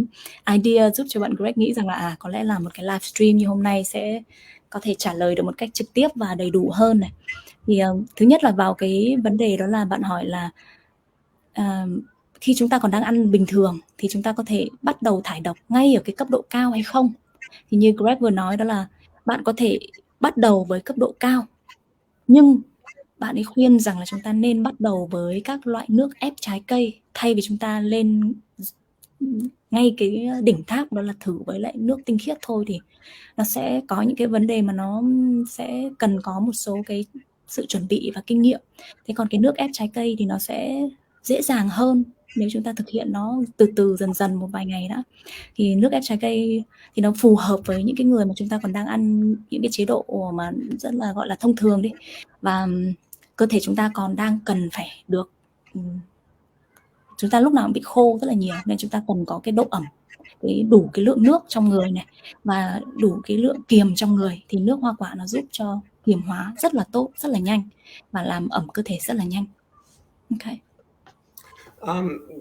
idea giúp cho bạn Greg nghĩ rằng là có lẽ là một cái livestream như hôm nay sẽ có thể trả lời được một cách trực tiếp và đầy đủ hơn này. Thì thứ nhất là vào cái vấn đề đó là bạn hỏi là khi chúng ta còn đang ăn bình thường thì chúng ta có thể bắt đầu thải độc ngay ở cái cấp độ cao hay không? Thì như Greg vừa nói đó là bạn có thể bắt đầu với cấp độ cao, nhưng bạn ấy khuyên rằng là chúng ta nên bắt đầu với các loại nước ép trái cây thay vì chúng ta lên ngay cái đỉnh tháp đó là thử với lại nước tinh khiết thôi, thì nó sẽ có những cái vấn đề mà nó sẽ cần có một số cái sự chuẩn bị và kinh nghiệm. Thế còn cái nước ép trái cây thì nó sẽ dễ dàng hơn nếu chúng ta thực hiện nó từ từ dần dần một vài ngày đã. Thì nước ép trái cây thì nó phù hợp với những cái người mà chúng ta còn đang ăn những cái chế độ mà rất là gọi là thông thường đi, và cơ thể chúng ta còn đang cần phải được, chúng ta lúc nào cũng bị khô rất là nhiều, nên chúng ta cần có cái độ ẩm, đủ cái lượng nước trong người này và đủ cái lượng kiềm trong người, thì nước hoa quả nó giúp cho kiềm hóa rất là tốt, rất là nhanh và làm ẩm cơ thể rất là nhanh. Okay.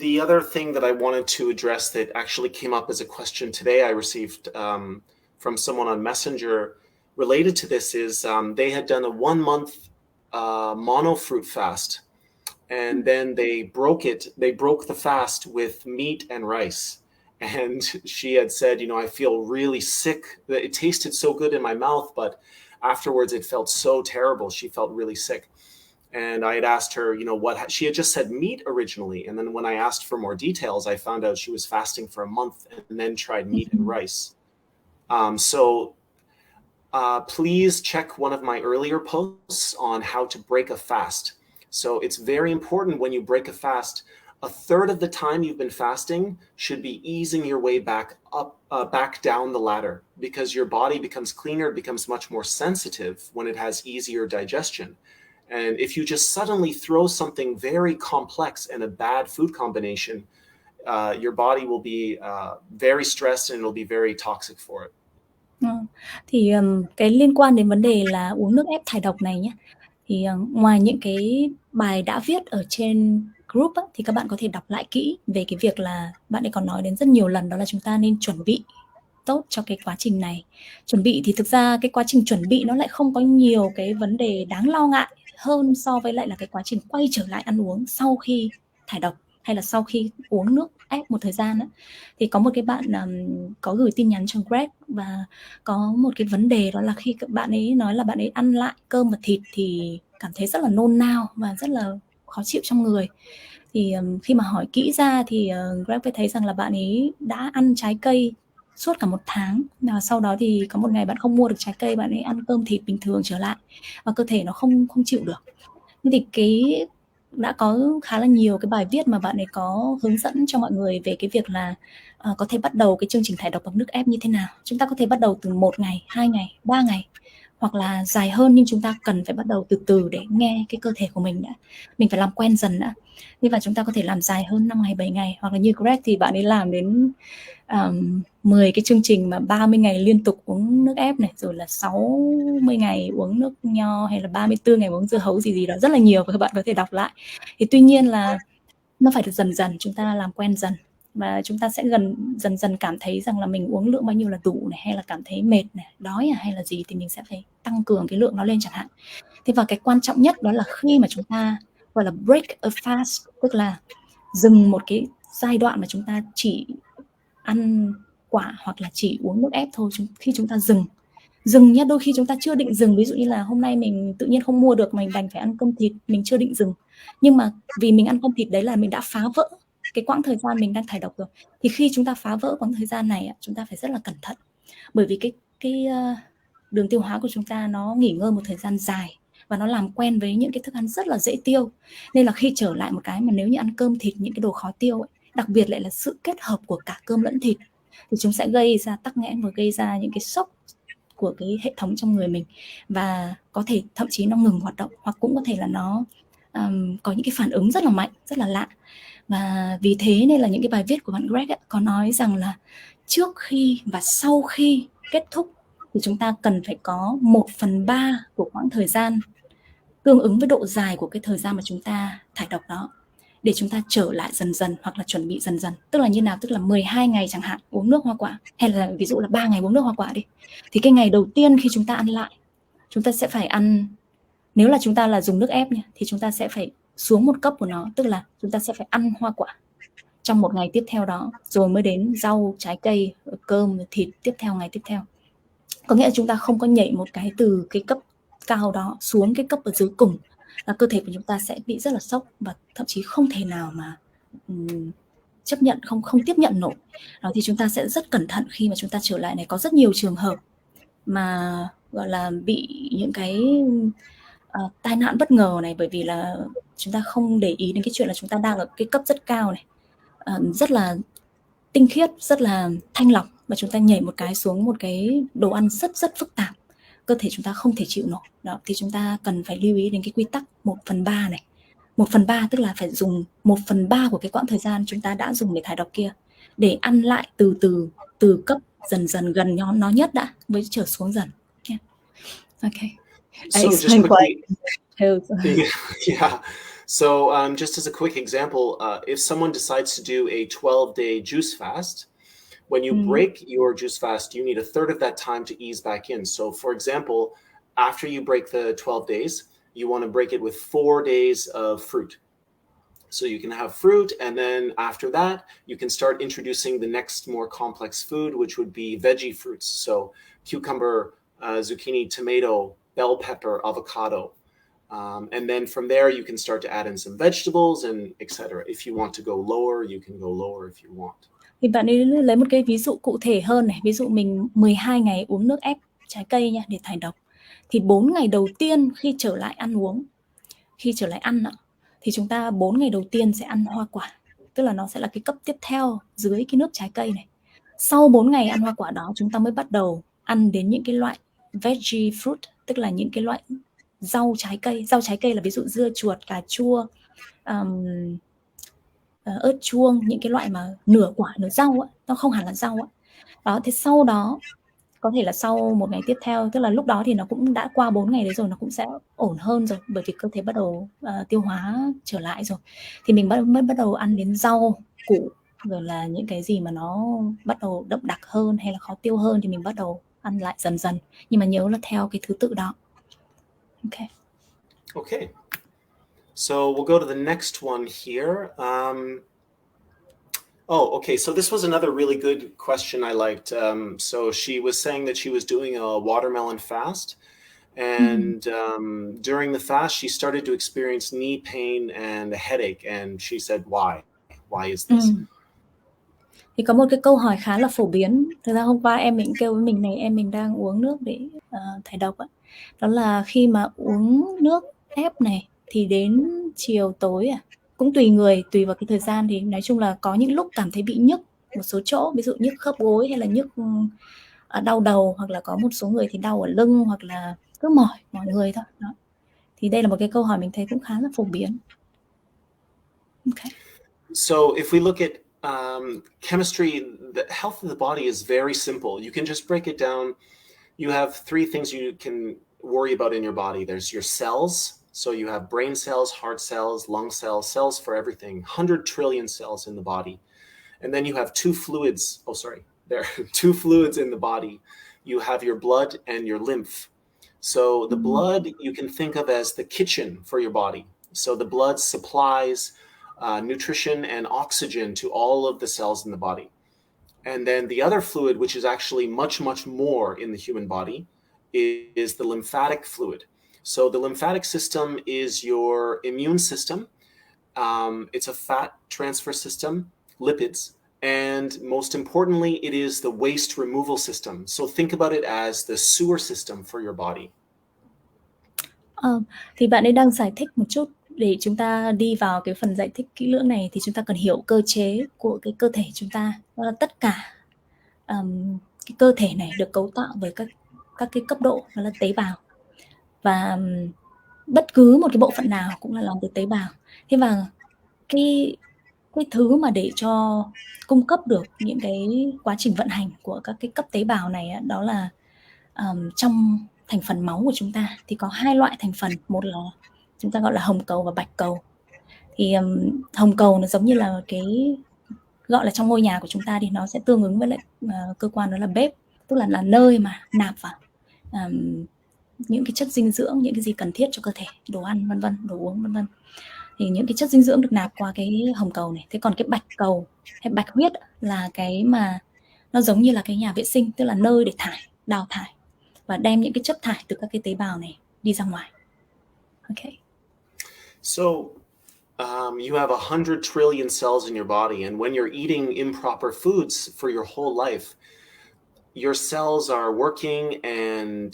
The other thing that I wanted to address that actually came up as a question today I received from someone on Messenger related to this is they had done a 1 month mono fruit fast, and then they broke the fast with meat and rice. And she had said, you know, I feel really sick. It tasted so good in my mouth, but afterwards it felt so terrible. She felt really sick. And I had asked her, you know, she had just said meat originally. And then when I asked for more details, I found out she was fasting for a month and then tried meat and rice. Please check one of my earlier posts on how to break a fast. So it's very important when you break a fast, a third of the time you've been fasting should be easing your way back up, back down the ladder, because your body becomes cleaner, becomes much more sensitive when it has easier digestion. And if you just suddenly throw something very complex and a bad food combination, your body will be very stressed and it'll be very toxic for it. Thì cái liên quan đến vấn đề là uống nước ép thải độc này nhé, thì ngoài những cái bài đã viết ở trên group á, thì các bạn có thể đọc lại kỹ về cái việc là bạn ấy còn nói đến rất nhiều lần, đó là chúng ta nên chuẩn bị tốt cho cái quá trình này. Chuẩn bị thì thực ra cái quá trình chuẩn bị nó lại không có nhiều cái vấn đề đáng lo ngại hơn so với lại là cái quá trình quay trở lại ăn uống sau khi thải độc hay là sau khi uống nước ép một thời gian á. Thì có một cái bạn có gửi tin nhắn cho Greg và có một cái vấn đề, đó là khi các bạn ấy nói là bạn ấy ăn lại cơm và thịt thì cảm thấy rất là nôn nao và rất là khó chịu trong người. Thì khi mà hỏi kỹ ra thì Greg mới thấy rằng là bạn ấy đã ăn trái cây suốt cả 1 tháng, và sau đó thì có một ngày bạn không mua được trái cây, bạn ấy ăn cơm thịt bình thường trở lại và cơ thể nó không chịu được. Thì đã có khá là nhiều cái bài viết mà bạn ấy có hướng dẫn cho mọi người về cái việc là có thể bắt đầu cái chương trình thải độc bằng nước ép như thế nào. Chúng ta có thể bắt đầu từ 1 ngày, 2 ngày, 3 ngày hoặc là dài hơn, nhưng chúng ta cần phải bắt đầu từ từ để nghe cái cơ thể của mình đã. Mình phải làm quen dần đã. Như vậy chúng ta có thể làm dài hơn 5 ngày, 7 ngày, hoặc là như Greg thì bạn ấy làm đến 10 cái chương trình mà 30 ngày liên tục uống nước ép này, rồi là 60 ngày uống nước nho, hay là 34 ngày uống dưa hấu gì đó, rất là nhiều, và các bạn có thể đọc lại. Thì tuy nhiên là nó phải được dần dần, chúng ta làm quen dần và chúng ta sẽ dần dần cảm thấy rằng là mình uống lượng bao nhiêu là đủ này, hay là cảm thấy mệt này, đói hay là gì thì mình sẽ phải tăng cường cái lượng nó lên chẳng hạn. Thế và cái quan trọng nhất đó là khi mà chúng ta gọi là break a fast, tức là dừng một cái giai đoạn mà chúng ta chỉ ăn quả hoặc là chỉ uống nước ép thôi. Khi chúng ta dừng nhé, đôi khi chúng ta chưa định dừng, ví dụ như là hôm nay mình tự nhiên không mua được, mình đành phải ăn cơm thịt, mình chưa định dừng, nhưng mà vì mình ăn cơm thịt đấy là mình đã phá vỡ cái quãng thời gian mình đang thải độc rồi. Thì khi chúng ta phá vỡ quãng thời gian này, chúng ta phải rất là cẩn thận, bởi vì cái đường tiêu hóa của chúng ta nó nghỉ ngơi một thời gian dài và nó làm quen với những cái thức ăn rất là dễ tiêu, nên là khi trở lại một cái mà nếu như ăn cơm thịt, những cái đồ khó tiêu ấy, đặc biệt lại là sự kết hợp của cả cơm lẫn thịt, thì chúng sẽ gây ra tắc nghẽn và gây ra những cái sốc của cái hệ thống trong người mình, và có thể thậm chí nó ngừng hoạt động, hoặc cũng có thể là nó có những cái phản ứng rất là mạnh, rất là lạ. Và vì thế nên là những cái bài viết của bạn Greg ấy, có nói rằng là trước khi và sau khi kết thúc thì chúng ta cần phải có 1/3 của quãng thời gian tương ứng với độ dài của cái thời gian mà chúng ta thải độc đó, để chúng ta trở lại dần dần, hoặc là chuẩn bị dần dần. Tức là như nào? Tức là 12 ngày chẳng hạn uống nước hoa quả, hay là ví dụ là 3 ngày uống nước hoa quả đi, thì cái ngày đầu tiên khi chúng ta ăn lại, chúng ta sẽ phải ăn, nếu là chúng ta là dùng nước ép nha, thì chúng ta sẽ phải xuống 1 cốc của nó, tức là chúng ta sẽ phải ăn hoa quả trong một ngày tiếp theo đó, rồi mới đến rau, trái cây, cơm, thịt tiếp theo, ngày tiếp theo. Có nghĩa là chúng ta không có nhảy một cái từ cái cấp cao đó xuống cái cấp ở dưới cùng, là cơ thể của chúng ta sẽ bị rất là sốc, và thậm chí không thể nào mà chấp nhận, không tiếp nhận nổi. Đó, thì chúng ta sẽ rất cẩn thận khi mà chúng ta trở lại này. Có rất nhiều trường hợp mà gọi là bị những cái tai nạn bất ngờ này, bởi vì là chúng ta không để ý đến cái chuyện là chúng ta đang ở cái cấp rất cao này, rất là tinh khiết, rất là thanh lọc, và chúng ta nhảy một cái xuống một cái đồ ăn rất rất phức tạp, cơ thể chúng ta không thể chịu nổi. Đó, thì chúng ta cần phải lưu ý đến cái quy tắc 1/3 này. 1/3 tức là phải dùng 1/3 của cái quãng thời gian chúng ta đã dùng để thải độc kia, để ăn lại từ từ, từ cấp dần dần gần nó nhất đã, mới trở xuống dần. Yeah. Okay. So just quickly, yeah. So just as a quick example, if someone decides to do a 12-day juice fast, when you break your juice fast, you need a third of that time to ease back in. So for example, after you break the 12 days, you want to break it with 4 days of fruit. So you can have fruit, and then after that, you can start introducing the next more complex food, which would be veggie fruits. So cucumber, zucchini, tomato, bell pepper, avocado. And then from there, you can start to add in some vegetables and etc. If you want to go lower, you can go lower if you want. Thì bạn ấy lấy một cái ví dụ cụ thể hơn này. Ví dụ mình 12 ngày uống nước ép trái cây nha, để thải độc. Thì 4 ngày đầu tiên khi trở lại ăn uống, khi trở lại ăn, thì chúng ta 4 ngày đầu tiên sẽ ăn hoa quả. Tức là nó sẽ là cái cấp tiếp theo dưới cái nước trái cây này. Sau 4 ngày ăn hoa quả đó, chúng ta mới bắt đầu ăn đến những cái loại veggie fruit, tức là những cái loại rau trái cây. Rau trái cây là ví dụ dưa chuột, cà chua, ớt chuông, những cái loại mà nửa quả, nửa rau á, nó không hẳn là rau á. Đó, thì sau đó có thể là sau một ngày tiếp theo, tức là lúc đó thì nó cũng đã qua 4 ngày đấy rồi, nó cũng sẽ ổn hơn rồi, bởi vì cơ thể bắt đầu tiêu hóa trở lại rồi. Thì mình mới bắt đầu ăn đến rau, củ, rồi là những cái gì mà nó bắt đầu đậm đặc hơn hay là khó tiêu hơn thì mình bắt đầu ăn lại dần dần. Nhưng mà nhớ là theo cái thứ tự đó. Okay. Okay. So we'll go to the next one here. Okay. So this was another really good question I liked. So she was saying that she was doing a watermelon fast, and during the fast, she started to experience knee pain and a headache, and she said, "Why? Why is this?" Thì có một cái câu hỏi khá là phổ biến. Thực ra hôm qua em mình kêu với mình này, em mình đang uống nước để thải độc á. Đó là khi mà uống nước ép này thì đến chiều tối cũng tùy người, tùy vào cái thời gian, thì nói chung là có những lúc cảm thấy bị nhức một số chỗ, ví dụ nhức khớp gối hay là nhức đau đầu, hoặc là có một số người thì đau ở lưng, hoặc là cứ mỏi người thôi. Đó. Thì đây là một cái câu hỏi mình thấy cũng khá là phổ biến. Okay. So if we look at chemistry, the health of the body is very simple. You can just break it down. You have 3 things you can worry about in your body. There's your cells. So you have brain cells, heart cells, lung cells, cells for everything, 100 trillion cells in the body. And then you have 2 fluids. Oh, sorry. There are 2 fluids in the body. You have your blood and your lymph. So the blood you can think of as the kitchen for your body. So the blood supplies nutrition and oxygen to all of the cells in the body. And then the other fluid, which is actually much, much more in the human body, is the lymphatic fluid. So the lymphatic system is your immune system. It's a fat transfer system, lipids, and most importantly, it is the waste removal system. So think about it as the sewer system for your body. Thì bạn ấy đang giải thích một chút để chúng ta đi vào cái phần giải thích kỹ lưỡng này, thì chúng ta cần hiểu cơ chế của cái cơ thể chúng ta. Đó là tất cả cái cơ thể này được cấu tạo bởi các các cái cấp độ, đó là tế bào. Và bất cứ một cái bộ phận nào cũng là làm từ tế bào. Thế và cái thứ mà để cho cung cấp được những cái quá trình vận hành của các cái cấp tế bào này á, đó là trong thành phần máu của chúng ta thì có 2 loại thành phần, một là chúng ta gọi là hồng cầu và bạch cầu. Thì hồng cầu nó giống như là cái gọi là trong ngôi nhà của chúng ta thì nó sẽ tương ứng với lại cơ quan đó là bếp, tức là nơi mà nạp vào những cái chất dinh dưỡng, những cái gì cần thiết cho cơ thể, đồ ăn vân vân, đồ uống vân vân. Thì những cái chất dinh dưỡng được nạp qua cái hồng cầu này. Thế còn cái bạch cầu hay bạch huyết là cái mà nó giống như là cái nhà vệ sinh, tức là nơi để đào thải và đem những cái chất thải từ các cái tế bào này đi ra ngoài. Okay. So you have 100 trillion cells in your body, and when you're eating improper foods for your whole life, your cells are working and,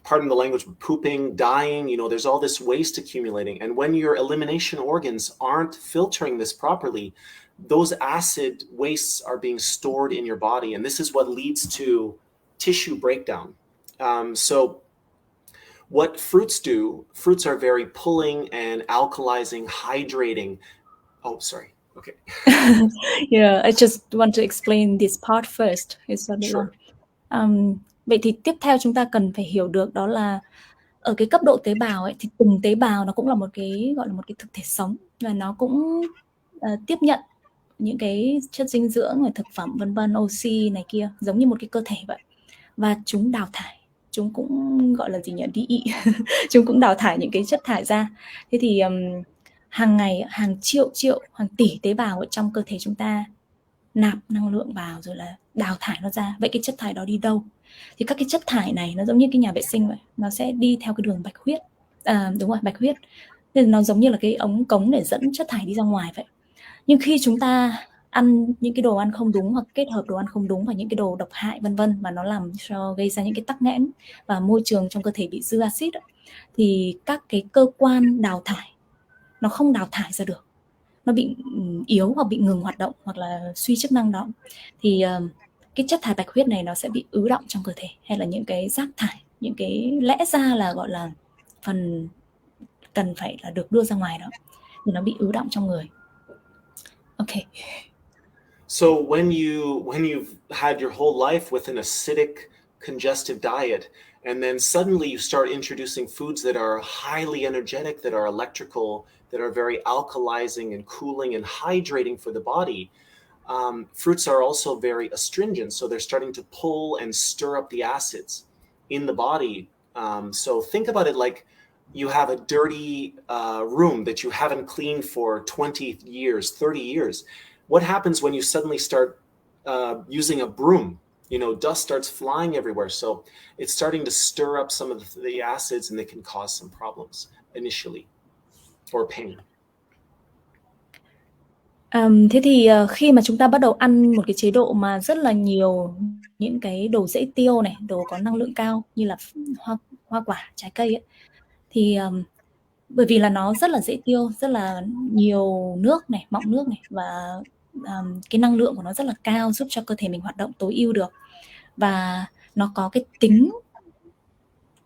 pardon the language, pooping, dying. You know, there's all this waste accumulating, and when your elimination organs aren't filtering this properly, those acid wastes are being stored in your body, and this is what leads to tissue breakdown. So what fruits do, fruits are very pulling and alkalizing, hydrating. Oh, sorry. Okay. Yeah, I just want to explain this part first. Sure. Vậy thì tiếp theo chúng ta cần phải hiểu được đó là ở cái cấp độ tế bào ấy, thì từng tế bào nó cũng là một cái gọi là một cái thực thể sống, và nó cũng tiếp nhận những cái chất dinh dưỡng, thực phẩm vân vân, oxy này kia, giống như một cái cơ thể vậy. Và chúng đào thải, chúng cũng gọi là gì nhỉ, đi chúng cũng đào thải những cái chất thải ra. Thế thì hàng ngày hàng triệu hàng tỷ tế bào ở trong cơ thể chúng ta nạp năng lượng vào rồi là đào thải nó ra. Vậy cái chất thải đó đi đâu? Thì các cái chất thải này nó giống như cái nhà vệ sinh vậy, nó sẽ đi theo cái đường bạch huyết. Đúng rồi, bạch huyết. Nên nó giống như là cái ống cống để dẫn chất thải đi ra ngoài vậy. Nhưng khi chúng ta ăn những cái đồ ăn không đúng hoặc kết hợp đồ ăn không đúng và những cái đồ độc hại vân vân, mà nó làm cho gây ra những cái tắc nghẽn và môi trường trong cơ thể bị dư axit, thì các cái cơ quan đào thải nó không đào thải ra được, nó bị yếu hoặc bị ngừng hoạt động hoặc là suy chức năng đó, thì cái chất thải bạch huyết này nó sẽ bị ứ đọng trong cơ thể, hay là những cái rác thải, những cái lẽ ra là gọi là phần cần phải là được đưa ra ngoài đó, thì nó bị ứ đọng trong người. Okay. So when you've had your whole life with an acidic, congestive diet, and then suddenly you start introducing foods that are highly energetic, that are electrical, that are very alkalizing and cooling and hydrating for the body, fruits are also very astringent, so they're starting to pull and stir up the acids in the body. So think about it like you have a dirty room that you haven't cleaned for 20 years, 30 years. What happens when you suddenly start using a broom? You know, dust starts flying everywhere. So it's starting to stir up some of the acids, and they can cause some problems initially, or pain. Thế thì khi mà chúng ta bắt đầu ăn một cái chế độ mà rất là nhiều những cái đồ dễ tiêu này, đồ có năng lượng cao như là hoa quả, trái cây ấy, thì bởi vì là nó rất là dễ tiêu, rất là nhiều nước này, mọng nước này, và cái năng lượng của nó rất là cao, giúp cho cơ thể mình hoạt động tối ưu được, và nó có cái tính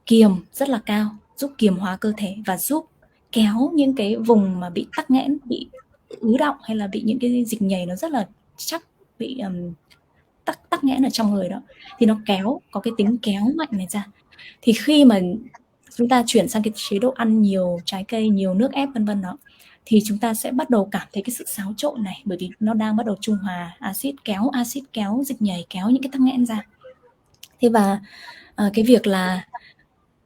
kiềm rất là cao, giúp kiềm hóa cơ thể và giúp kéo những cái vùng mà bị tắc nghẽn, bị ứ đọng hay là bị những cái dịch nhầy nó rất là chắc, bị tắc nghẽn ở trong người đó, thì nó có cái tính kéo mạnh này ra. Thì khi mà chúng ta chuyển sang cái chế độ ăn nhiều trái cây, nhiều nước ép vân vân đó, thì chúng ta sẽ bắt đầu cảm thấy cái sự xáo trộn này, bởi vì nó đang bắt đầu trung hòa axit, kéo dịch nhầy, kéo những cái tắc nghẽn ra. Thế và cái việc là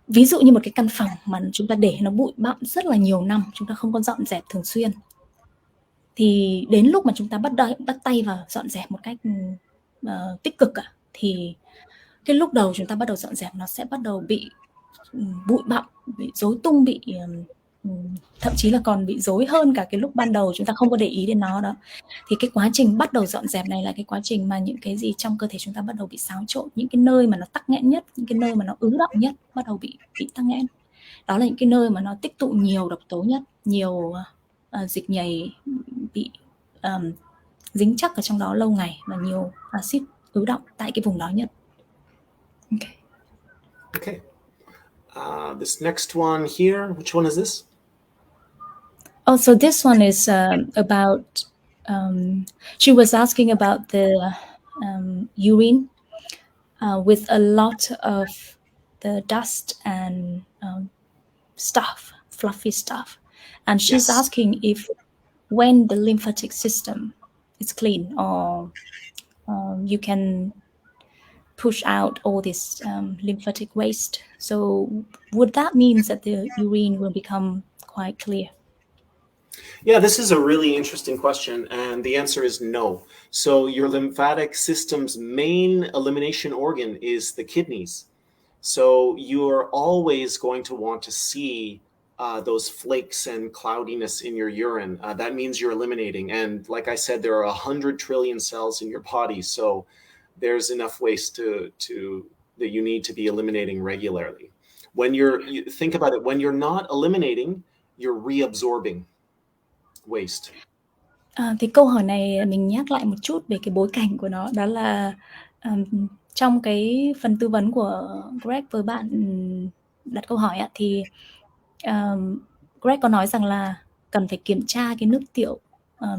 ví dụ như một cái căn phòng mà chúng ta để nó bụi bặm rất là nhiều năm, chúng ta không có dọn dẹp thường xuyên, thì đến lúc mà chúng ta bắt tay vào dọn dẹp một cách tích cực thì cái lúc đầu chúng ta bắt đầu dọn dẹp nó sẽ bắt đầu bị bụi bặm, bị rối tung, bị thậm chí là còn bị rối hơn cả cái lúc ban đầu chúng ta không có để ý đến nó đó. Thì cái quá trình bắt đầu dọn dẹp này là cái quá trình mà những cái gì trong cơ thể chúng ta bắt đầu bị xáo trộn, những cái nơi mà nó tắc nghẽn nhất, những cái nơi mà nó ứ động nhất bắt đầu bị tắc nghẽn. Đó là những cái nơi mà nó tích tụ nhiều độc tố nhất, nhiều dịch nhầy bị dính chắc ở trong đó lâu ngày, và nhiều axit ứ động tại cái vùng đó nhất. Okay. Okay. This next one here, which one is this? Oh, so this one is about, she was asking about the urine with a lot of the dust and stuff, fluffy stuff. And she's Yes. asking if when the lymphatic system is clean, or you can push out all this lymphatic waste. So would that mean that the urine will become quite clear? Yeah, this is a really interesting question, and the answer is no. So your lymphatic system's main elimination organ is the kidneys. So you're always going to want to see those flakes and cloudiness in your urine. That means you're eliminating. And like I said, there are 100 trillion cells in your body. So there's enough waste that you need to be eliminating regularly. You think about it, when you're not eliminating, you're reabsorbing waste. Thì câu hỏi này mình nhắc lại một chút về cái bối cảnh của nó, đó là trong cái phần tư vấn của Greg với bạn đặt câu hỏi thì Greg có nói rằng là cần phải kiểm tra cái nước tiểu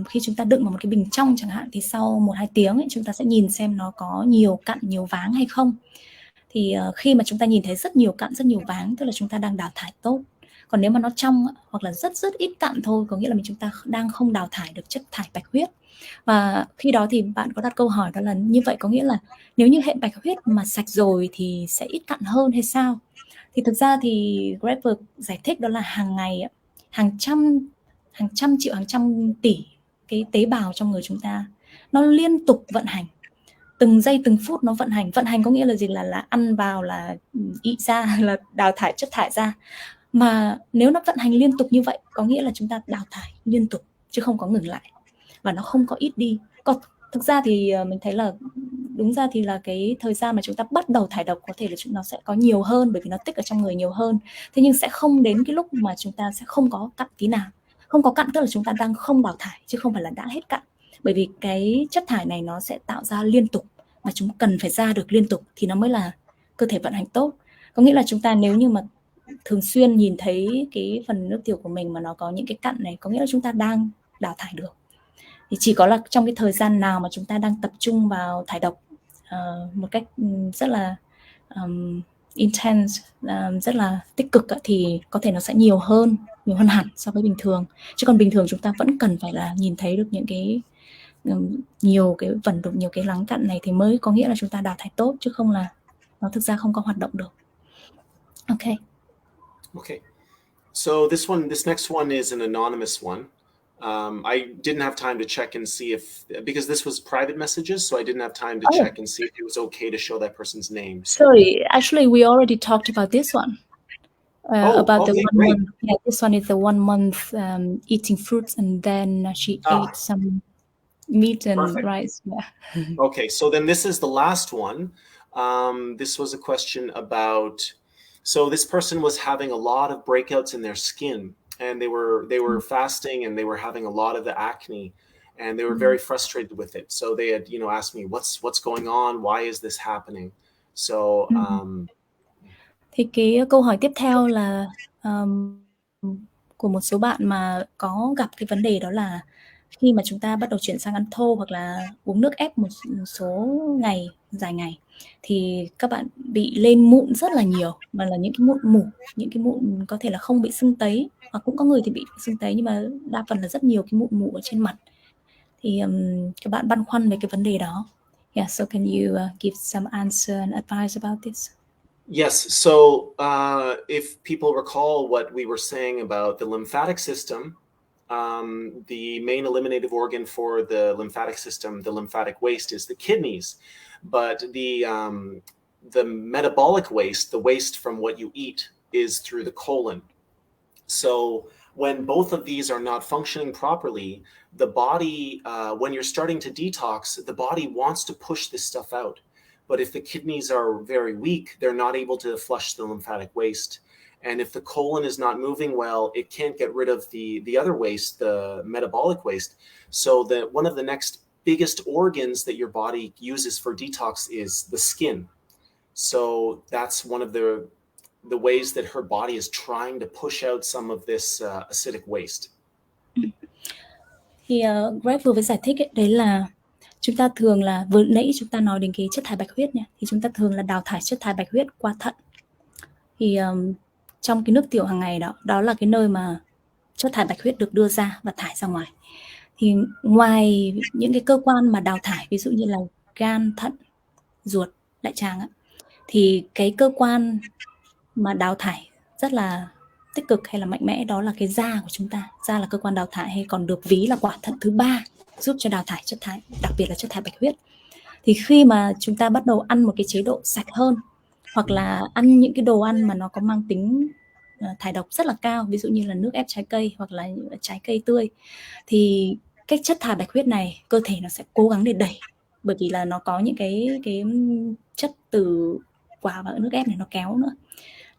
khi chúng ta đựng vào một cái bình trong chẳng hạn, thì sau 1-2 tiếng ấy, chúng ta sẽ nhìn xem nó có nhiều cặn, nhiều váng hay không. Thì khi mà chúng ta nhìn thấy rất nhiều cặn, rất nhiều váng, tức là chúng ta đang đào thải tốt. Còn nếu mà nó trong hoặc là rất rất ít cặn thôi, có nghĩa là chúng ta đang không đào thải được chất thải bạch huyết. Và khi đó thì bạn có đặt câu hỏi đó là như vậy có nghĩa là nếu như hệ bạch huyết mà sạch rồi thì sẽ ít cặn hơn hay sao? Thì thực ra thì Greg giải thích đó là hàng ngày hàng trăm triệu, hàng trăm tỷ cái tế bào trong người chúng ta nó liên tục vận hành, từng giây từng phút nó vận hành. Vận hành có nghĩa là gì? Là ăn vào, là ị ra, là đào thải chất thải ra. Mà nếu nó vận hành liên tục như vậy có nghĩa là chúng ta đào thải liên tục chứ không có ngừng lại, và nó không có ít đi. Còn thực ra thì mình thấy là đúng ra thì là cái thời gian mà chúng ta bắt đầu thải độc có thể là nó sẽ có nhiều hơn, bởi vì nó tích ở trong người nhiều hơn. Thế nhưng sẽ không đến cái lúc mà chúng ta sẽ không có cặn tí nào. Không có cặn tức là chúng ta đang không đào thải chứ không phải là đã hết cặn. Bởi vì cái chất thải này nó sẽ tạo ra liên tục, mà chúng cần phải ra được liên tục thì nó mới là cơ thể vận hành tốt. Có nghĩa là chúng ta nếu như mà thường xuyên nhìn thấy cái phần nước tiểu của mình mà nó có những cái cặn này, có nghĩa là chúng ta đang đào thải được. Thì chỉ có là trong cái thời gian nào mà chúng ta đang tập trung vào thải độc một cách rất là intense, rất là tích cực thì có thể nó sẽ nhiều hơn hẳn so với bình thường. Chứ còn bình thường chúng ta vẫn cần phải là nhìn thấy được những cái nhiều cái vẩn đục, nhiều cái lắng cặn này thì mới có nghĩa là chúng ta đào thải tốt, chứ không là nó thực ra không có hoạt động được. Okay. Okay. So this next one is an anonymous one. I didn't have time to check and see because this was private messages, so I didn't have time to check and see if it was okay to show that person's name. Sorry, actually, we already talked about this one. About the 1 month. Yeah, this one is the 1 month eating fruits, and then she ate some meat and Perfect. rice. Yeah. Okay, so then this is the last one. This was a question about. So this person was having a lot of breakouts in their skin, and they were fasting, and they were having a lot of the acne, and they were very frustrated with it. So they had asked me what's going on, why is this happening? So thì cái câu hỏi tiếp theo là của một số bạn mà có gặp cái vấn đề đó là khi mà chúng ta bắt đầu chuyển sang ăn thô hoặc là uống nước ép một số ngày, dài ngày, thì các bạn bị lên mụn rất là nhiều, mà là những cái mụn mủ, những cái mụn có thể là không bị sưng tấy, hoặc cũng có người thì bị sưng tấy, nhưng mà đa phần là rất nhiều cái mụn mủ ở trên mặt. Thì các bạn băn khoăn về cái vấn đề đó. Yeah, so can you give some answer and advice about this? Yes. So if people recall what we were saying about the lymphatic system, the main eliminative organ for the lymphatic system, the lymphatic waste, is the kidneys. But the metabolic waste, the waste from what you eat, is through the colon. So when both of these are not functioning properly, the body, when you're starting to detox, the body wants to push this stuff out. But if the kidneys are very weak, they're not able to flush the lymphatic waste. And if the colon is not moving well, it can't get rid of the other waste, the metabolic waste. So that one of the next biggest organs that your body uses for detox is the skin. So that's one of the ways that her body is trying to push out some of this acidic waste. Thì Greg vừa mới giải thích ấy, đấy là chúng ta thường là vừa nãy chúng ta nói đến cái chất thải bạch huyết nha, thì chúng ta thường là đào thải chất thải bạch huyết qua thận. Thì trong cái nước tiểu hàng ngày đó là cái nơi mà chất thải bạch huyết được đưa ra và thải ra ngoài. Thì ngoài những cái cơ quan mà đào thải, ví dụ như là gan, thận, ruột, đại tràng á, thì cái cơ quan mà đào thải rất là tích cực hay là mạnh mẽ đó là cái da của chúng ta. Da là cơ quan đào thải, hay còn được ví là quả thận thứ 3 giúp cho đào thải chất thải, đặc biệt là chất thải bạch huyết. Thì khi mà chúng ta bắt đầu ăn một cái chế độ sạch hơn, hoặc là ăn những cái đồ ăn mà nó có mang tính thải độc rất là cao, ví dụ như là nước ép trái cây hoặc là trái cây tươi, thì cái chất thải bạch huyết này cơ thể nó sẽ cố gắng để đẩy, bởi vì là nó có những cái chất từ quả và nước ép này nó kéo nữa,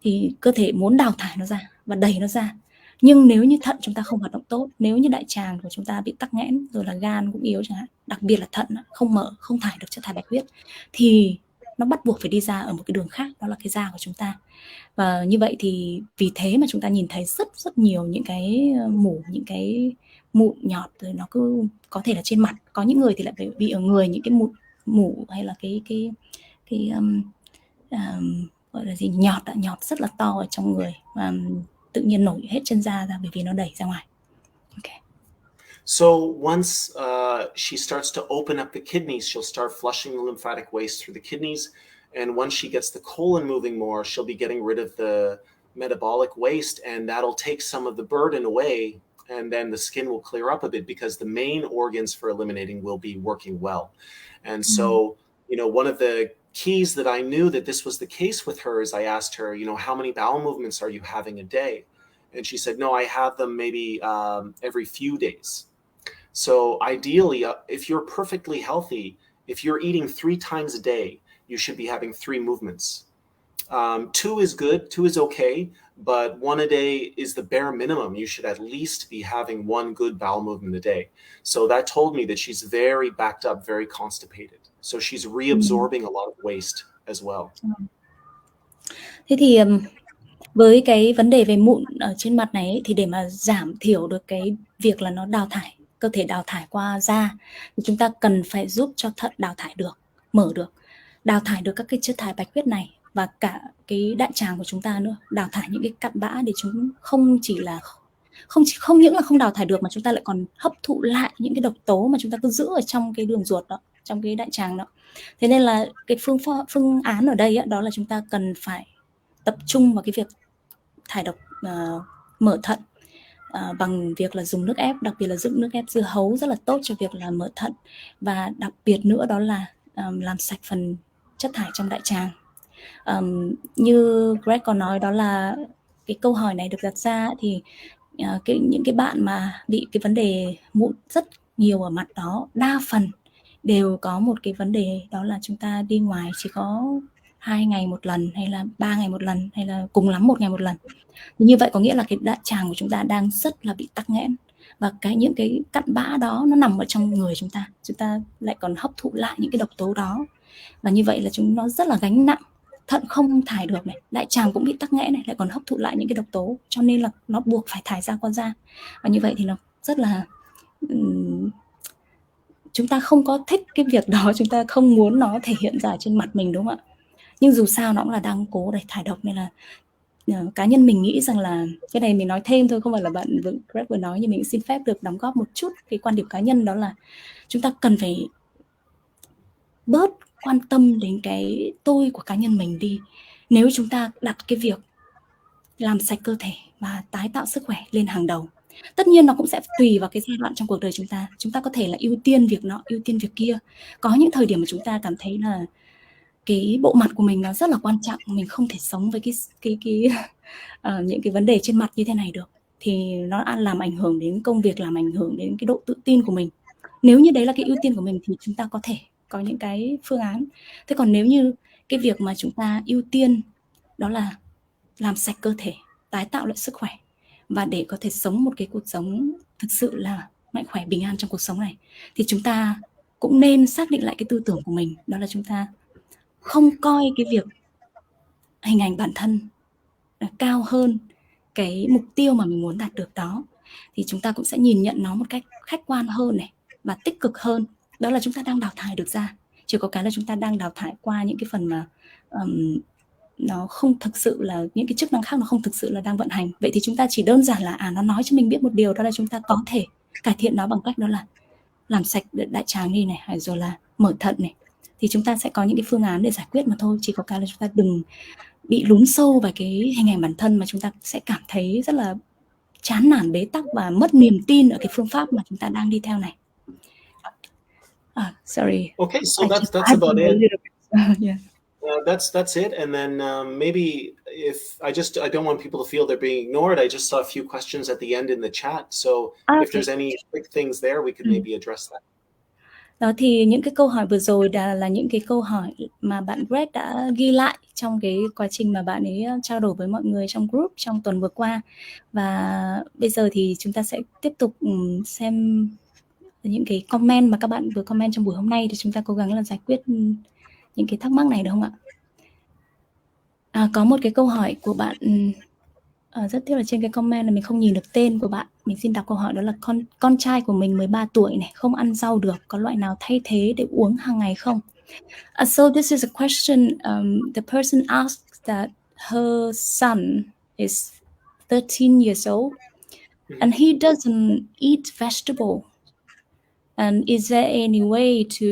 thì cơ thể muốn đào thải nó ra và đẩy nó ra. Nhưng nếu như thận chúng ta không hoạt động tốt, nếu như đại tràng của chúng ta bị tắc nghẽn, rồi là gan cũng yếu chẳng hạn, đặc biệt là thận không mở, không thải được chất thải bạch huyết, thì nó bắt buộc phải đi ra ở một cái đường khác, đó là cái da của chúng ta. Và như vậy thì vì thế mà chúng ta nhìn thấy rất nhiều những cái mủ, những cái mụn nhọt, rồi nó cứ có thể là trên mặt, có những người thì lại bị ở người những cái mủ hay là cái gọi là gì, nhọt rất là to ở trong người, và tự nhiên nổi hết chân da ra bởi vì nó đẩy ra ngoài. Okay. So once she starts to open up the kidneys, she'll start flushing the lymphatic waste through the kidneys. And once she gets the colon moving more, she'll be getting rid of the metabolic waste, and that'll take some of the burden away. And then the skin will clear up a bit because the main organs for eliminating will be working well. And so, you know, one of the keys that I knew that this was the case with her is I asked her, you know, how many bowel movements are you having a day? And she said, no, I have them maybe every few days. So ideally, if you're perfectly healthy, if you're eating 3 times a day, you should be having 3 movements. 2 is good, 2 is okay, but 1 a day is the bare minimum. You should at least be having 1 good bowel movement a day. So that told me that she's very backed up, very constipated. So she's reabsorbing a lot of waste as well. Thế thì với cái vấn đề về mụn ở trên mặt này ấy, thì để mà giảm thiểu được cái việc là nó đào thải, cơ thể đào thải qua da, thì chúng ta cần phải giúp cho thận đào thải được, mở được, đào thải được các cái chất thải bạch huyết này, và cả cái đại tràng của chúng ta nữa, đào thải những cái cặn bã, để chúng không những là không đào thải được, mà chúng ta lại còn hấp thụ lại những cái độc tố mà chúng ta cứ giữ ở trong cái đường ruột đó, trong cái đại tràng đó. Thế nên là cái phương án ở đây đó là chúng ta cần phải tập trung vào cái việc thải độc, mở thận, bằng việc là dùng nước ép, đặc biệt là dùng nước ép dưa hấu rất là tốt cho việc là mở thận, và đặc biệt nữa đó là làm sạch phần chất thải trong đại tràng. Như Greg có nói, đó là cái câu hỏi này được đặt ra thì những cái bạn mà bị cái vấn đề mụn rất nhiều ở mặt đó, đa phần đều có một cái vấn đề, đó là chúng ta đi ngoài chỉ có 2 ngày một lần, hay là 3 ngày một lần, hay là cùng lắm 1 ngày một lần. Như vậy có nghĩa là cái đại tràng của chúng ta đang rất là bị tắc nghẽn, và những cái cặn bã đó nó nằm ở trong người chúng ta lại còn hấp thụ lại những cái độc tố đó, và như vậy là nó rất là gánh nặng. Thận không thải được này, đại tràng cũng bị tắc nghẽn này, lại còn hấp thụ lại những cái độc tố, cho nên là nó buộc phải thải ra qua da, và như vậy thì nó rất là chúng ta không có thích cái việc đó, chúng ta không muốn nó thể hiện ra trên mặt mình, đúng không ạ? Nhưng dù sao nó cũng là đang cố để thải độc, nên là cá nhân mình nghĩ rằng là cái này mình nói thêm thôi, không phải là bạn Greg vừa nói, nhưng mình xin phép được đóng góp một chút cái quan điểm cá nhân, đó là chúng ta cần phải bớt quan tâm đến cái tôi của cá nhân mình đi. Nếu chúng ta đặt cái việc làm sạch cơ thể và tái tạo sức khỏe lên hàng đầu, tất nhiên nó cũng sẽ tùy vào cái giai đoạn trong cuộc đời chúng ta có thể là ưu tiên việc nọ, ưu tiên việc kia. Có những thời điểm mà chúng ta cảm thấy là cái bộ mặt của mình nó rất là quan trọng, mình không thể sống với những cái vấn đề trên mặt như thế này được, thì nó làm ảnh hưởng đến công việc, làm ảnh hưởng đến cái độ tự tin của mình. Nếu như đấy là cái ưu tiên của mình thì chúng ta có thể có những cái phương án. Thế còn nếu như cái việc mà chúng ta ưu tiên đó là làm sạch cơ thể, tái tạo lại sức khỏe, và để có thể sống một cái cuộc sống thực sự là mạnh khỏe, bình an trong cuộc sống này, thì chúng ta cũng nên xác định lại cái tư tưởng của mình, đó là chúng ta không coi cái việc hình ảnh bản thân cao hơn cái mục tiêu mà mình muốn đạt được đó, thì chúng ta cũng sẽ nhìn nhận nó một cách khách quan hơn này và tích cực hơn. Đó là chúng ta đang đào thải được ra, chỉ có cái là chúng ta đang đào thải qua những cái phần mà nó không thực sự là những cái chức năng khác, nó không thực sự là đang vận hành. Vậy thì chúng ta chỉ đơn giản là nó nói cho mình biết một điều, đó là chúng ta có thể cải thiện nó bằng cách đó là làm sạch đại tràng đi này, hay rồi là mở thận này, thì chúng ta sẽ có những cái phương án để giải quyết mà thôi. Chỉ có cái là chúng ta đừng bị lún sâu vào cái hình ảnh bản thân mà chúng ta sẽ cảm thấy rất là chán nản, bế tắc và mất niềm tin ở cái phương pháp mà chúng ta đang đi theo này. Sorry. Okay, so I that's just about a it. little bit. Yeah. That's it. And then maybe if I don't want people to feel they're being ignored. I just saw a few questions at the end in the chat. So if there's any quick things there, we could maybe address that. Đó, thì những cái câu hỏi vừa rồi là những cái câu hỏi mà bạn Greg đã ghi lại trong cái quá trình mà bạn ấy trao đổi với mọi người trong group trong tuần vừa qua. Và bây giờ thì chúng ta sẽ tiếp tục xem những cái comment mà các bạn vừa comment trong buổi hôm nay, thì chúng ta cố gắng là giải quyết những cái thắc mắc này, được không ạ? Có một cái câu hỏi của bạn, rất tiếc là trên cái comment là mình không nhìn được tên của bạn. Mình xin đọc câu hỏi, đó là con trai của mình 13 tuổi này, không ăn rau được, có loại nào thay thế để uống hàng ngày không? So this is a question. The person asked that her son is 13 years old and he doesn't eat vegetable. And is there any way to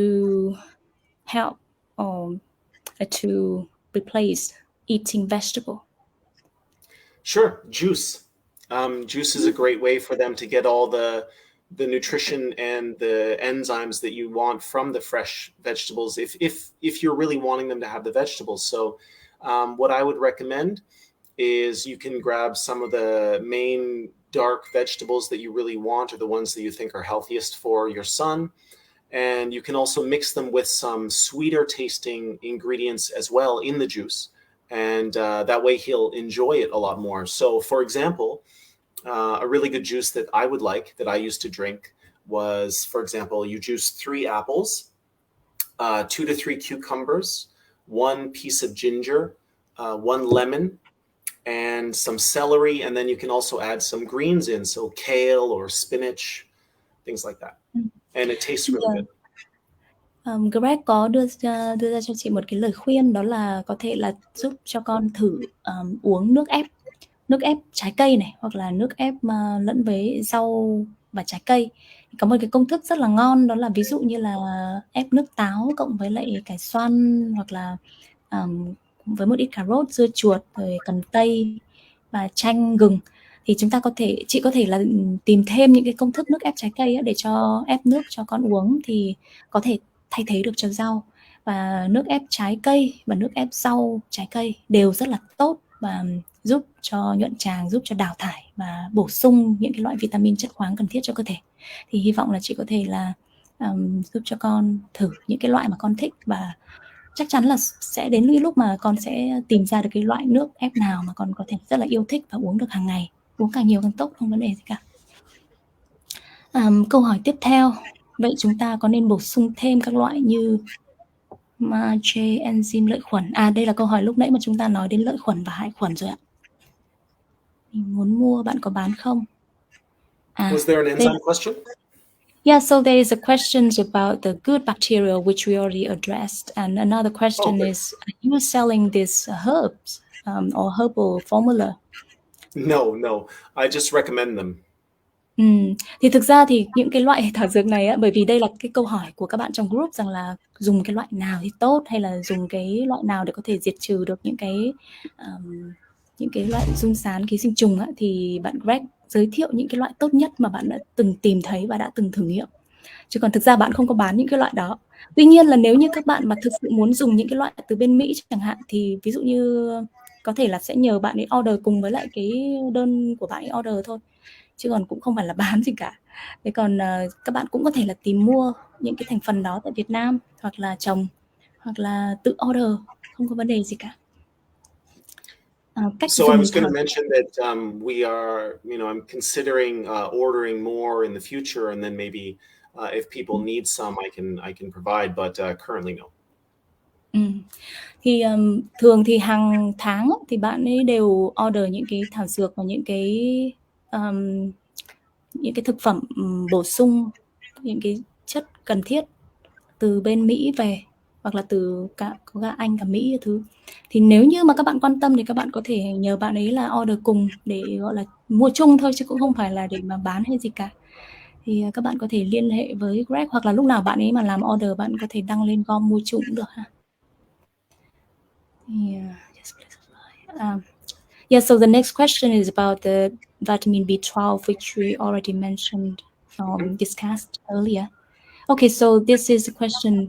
help or to replace eating vegetable? Sure, juice. Juice is a great way for them to get all the nutrition and the enzymes that you want from the fresh vegetables, if you're really wanting them to have the vegetables. So what I would recommend is you can grab some of the main dark vegetables that you really want, or the ones that you think are healthiest for your son. And you can also mix them with some sweeter tasting ingredients as well in the juice. And that way he'll enjoy it a lot more. So for example, a really good juice that I would like, that I used to drink, was, for example, you juice 3 apples, 2 to 3 cucumbers, 1 piece of ginger, 1 lemon, and some celery. And then you can also add some greens in, so kale or spinach, things like that. And it tastes really good. Greg có đưa ra cho chị một cái lời khuyên, đó là có thể là giúp cho con thử uống nước ép trái cây này, hoặc là nước ép lẫn với rau và trái cây. Có một cái công thức rất là ngon, đó là ví dụ như là ép nước táo cộng với lại cải xoăn, hoặc là với một ít cà rốt, dưa chuột, rồi cần tây và chanh, gừng. Thì chị có thể là tìm thêm những cái công thức nước ép trái cây để cho ép nước cho con uống, thì có thể thay thế được cho rau. Và nước ép trái cây và nước ép rau trái cây đều rất là tốt và giúp cho nhuận tràng, giúp cho đào thải và bổ sung những cái loại vitamin, chất khoáng cần thiết cho cơ thể. Thì hy vọng là chị có thể là giúp cho con thử những cái loại mà con thích, và chắc chắn là sẽ đến lúc mà con sẽ tìm ra được cái loại nước ép nào mà con có thể rất là yêu thích và uống được hàng ngày. Uống càng nhiều càng tốt, không vấn đề gì cả. Câu hỏi tiếp theo, vậy chúng ta có nên bổ sung thêm các loại như magie, enzyme, lợi khuẩn? Đây là câu hỏi lúc nãy mà chúng ta nói đến lợi khuẩn và hại khuẩn rồi ạ. Mình muốn mua, bạn có bán không? Was there an enzyme question? Yeah, so there is a question about the good bacteria, which we already addressed. And another question is, are you selling these herbs or herbal formula? No, I just recommend them. Thì thực ra thì những cái loại thảo dược này bởi vì đây là cái câu hỏi của các bạn trong group, rằng là dùng cái loại nào thì tốt, hay là dùng cái loại nào để có thể diệt trừ được những cái loại giun sán, ký sinh trùng thì bạn Greg giới thiệu những cái loại tốt nhất mà bạn đã từng tìm thấy và đã từng thử nghiệm. Chứ còn thực ra bạn không có bán những cái loại đó. Tuy nhiên là nếu như các bạn mà thực sự muốn dùng những cái loại từ bên Mỹ chẳng hạn, thì ví dụ như có thể là sẽ nhờ bạn ấy order cùng với lại cái đơn của bạn ấy order thôi, chứ còn cũng không phải là bán gì cả. Thế còn các bạn cũng có thể là tìm mua những cái thành phần đó tại Việt Nam, hoặc là trồng, hoặc là tự order, không có vấn đề gì cả. So I was going to mention that we are, I'm considering ordering more in the future, and then maybe if people need some, I can provide, but currently no. Thì thường thì hàng tháng thì bạn ấy đều order những cái thảo dược và những cái thực phẩm bổ sung những cái chất cần thiết từ bên Mỹ về, hoặc là từ cả Anh cả Mỹ thứ. Thì nếu như mà các bạn quan tâm thì các bạn có thể nhờ bạn ấy là order cùng để gọi là mua chung thôi, chứ cũng không phải là để mà bán hay gì cả. Thì các bạn có thể liên hệ với Greg, hoặc là lúc nào bạn ấy mà làm order bạn có thể đăng lên gom mua chung cũng được ha. Yeah, so the next question is about the vitamin B12, which we already mentioned, discussed earlier. Okay, so this is a question.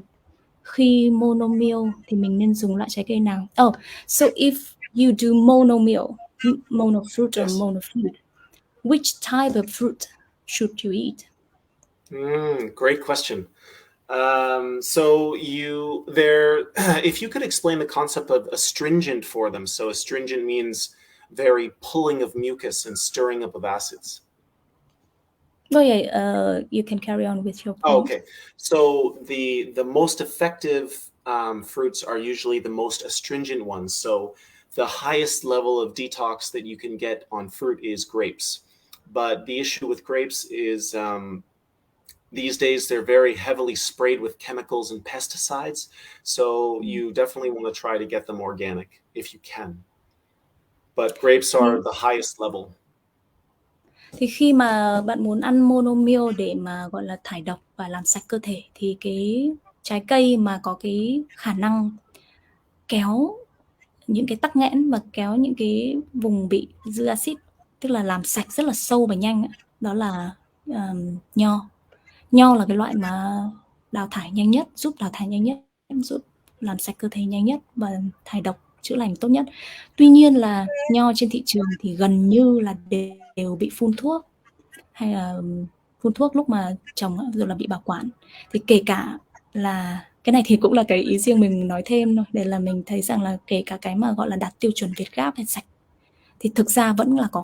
Khi monomeal thì mình nên dùng loại trái cây nào? Oh, so if you do monomeal, monofruit or monofruit, which type of fruit should you eat? Great question. So if you could explain the concept of astringent for them. So astringent means very pulling of mucus and stirring up of acids. Oh yeah, you can carry on with your point. Oh, okay. So the most effective fruits are usually the most astringent ones. So the highest level of detox that you can get on fruit is grapes. But the issue with grapes is these days they're very heavily sprayed with chemicals and pesticides. So you definitely want to try to get them organic if you can. But grapes are the highest level. Thì khi mà bạn muốn ăn monomeal để mà gọi là thải độc và làm sạch cơ thể, thì cái trái cây mà có cái khả năng kéo những cái tắc nghẽn và kéo những cái vùng bị dư axit, tức là làm sạch rất là sâu và nhanh, đó là nho. Nho là cái loại mà đào thải nhanh nhất, giúp đào thải nhanh nhất, giúp làm sạch cơ thể nhanh nhất và thải độc chữa lành tốt nhất. Tuy nhiên là nho trên thị trường thì gần như là đều bị phun thuốc, hay là phun thuốc lúc mà trồng rồi là bị bảo quản. Thì kể cả là cái này thì cũng là cái ý riêng mình nói thêm thôi, để là mình thấy rằng là kể cả cái mà gọi là đạt tiêu chuẩn Việt Gáp hay sạch thì thực ra vẫn là có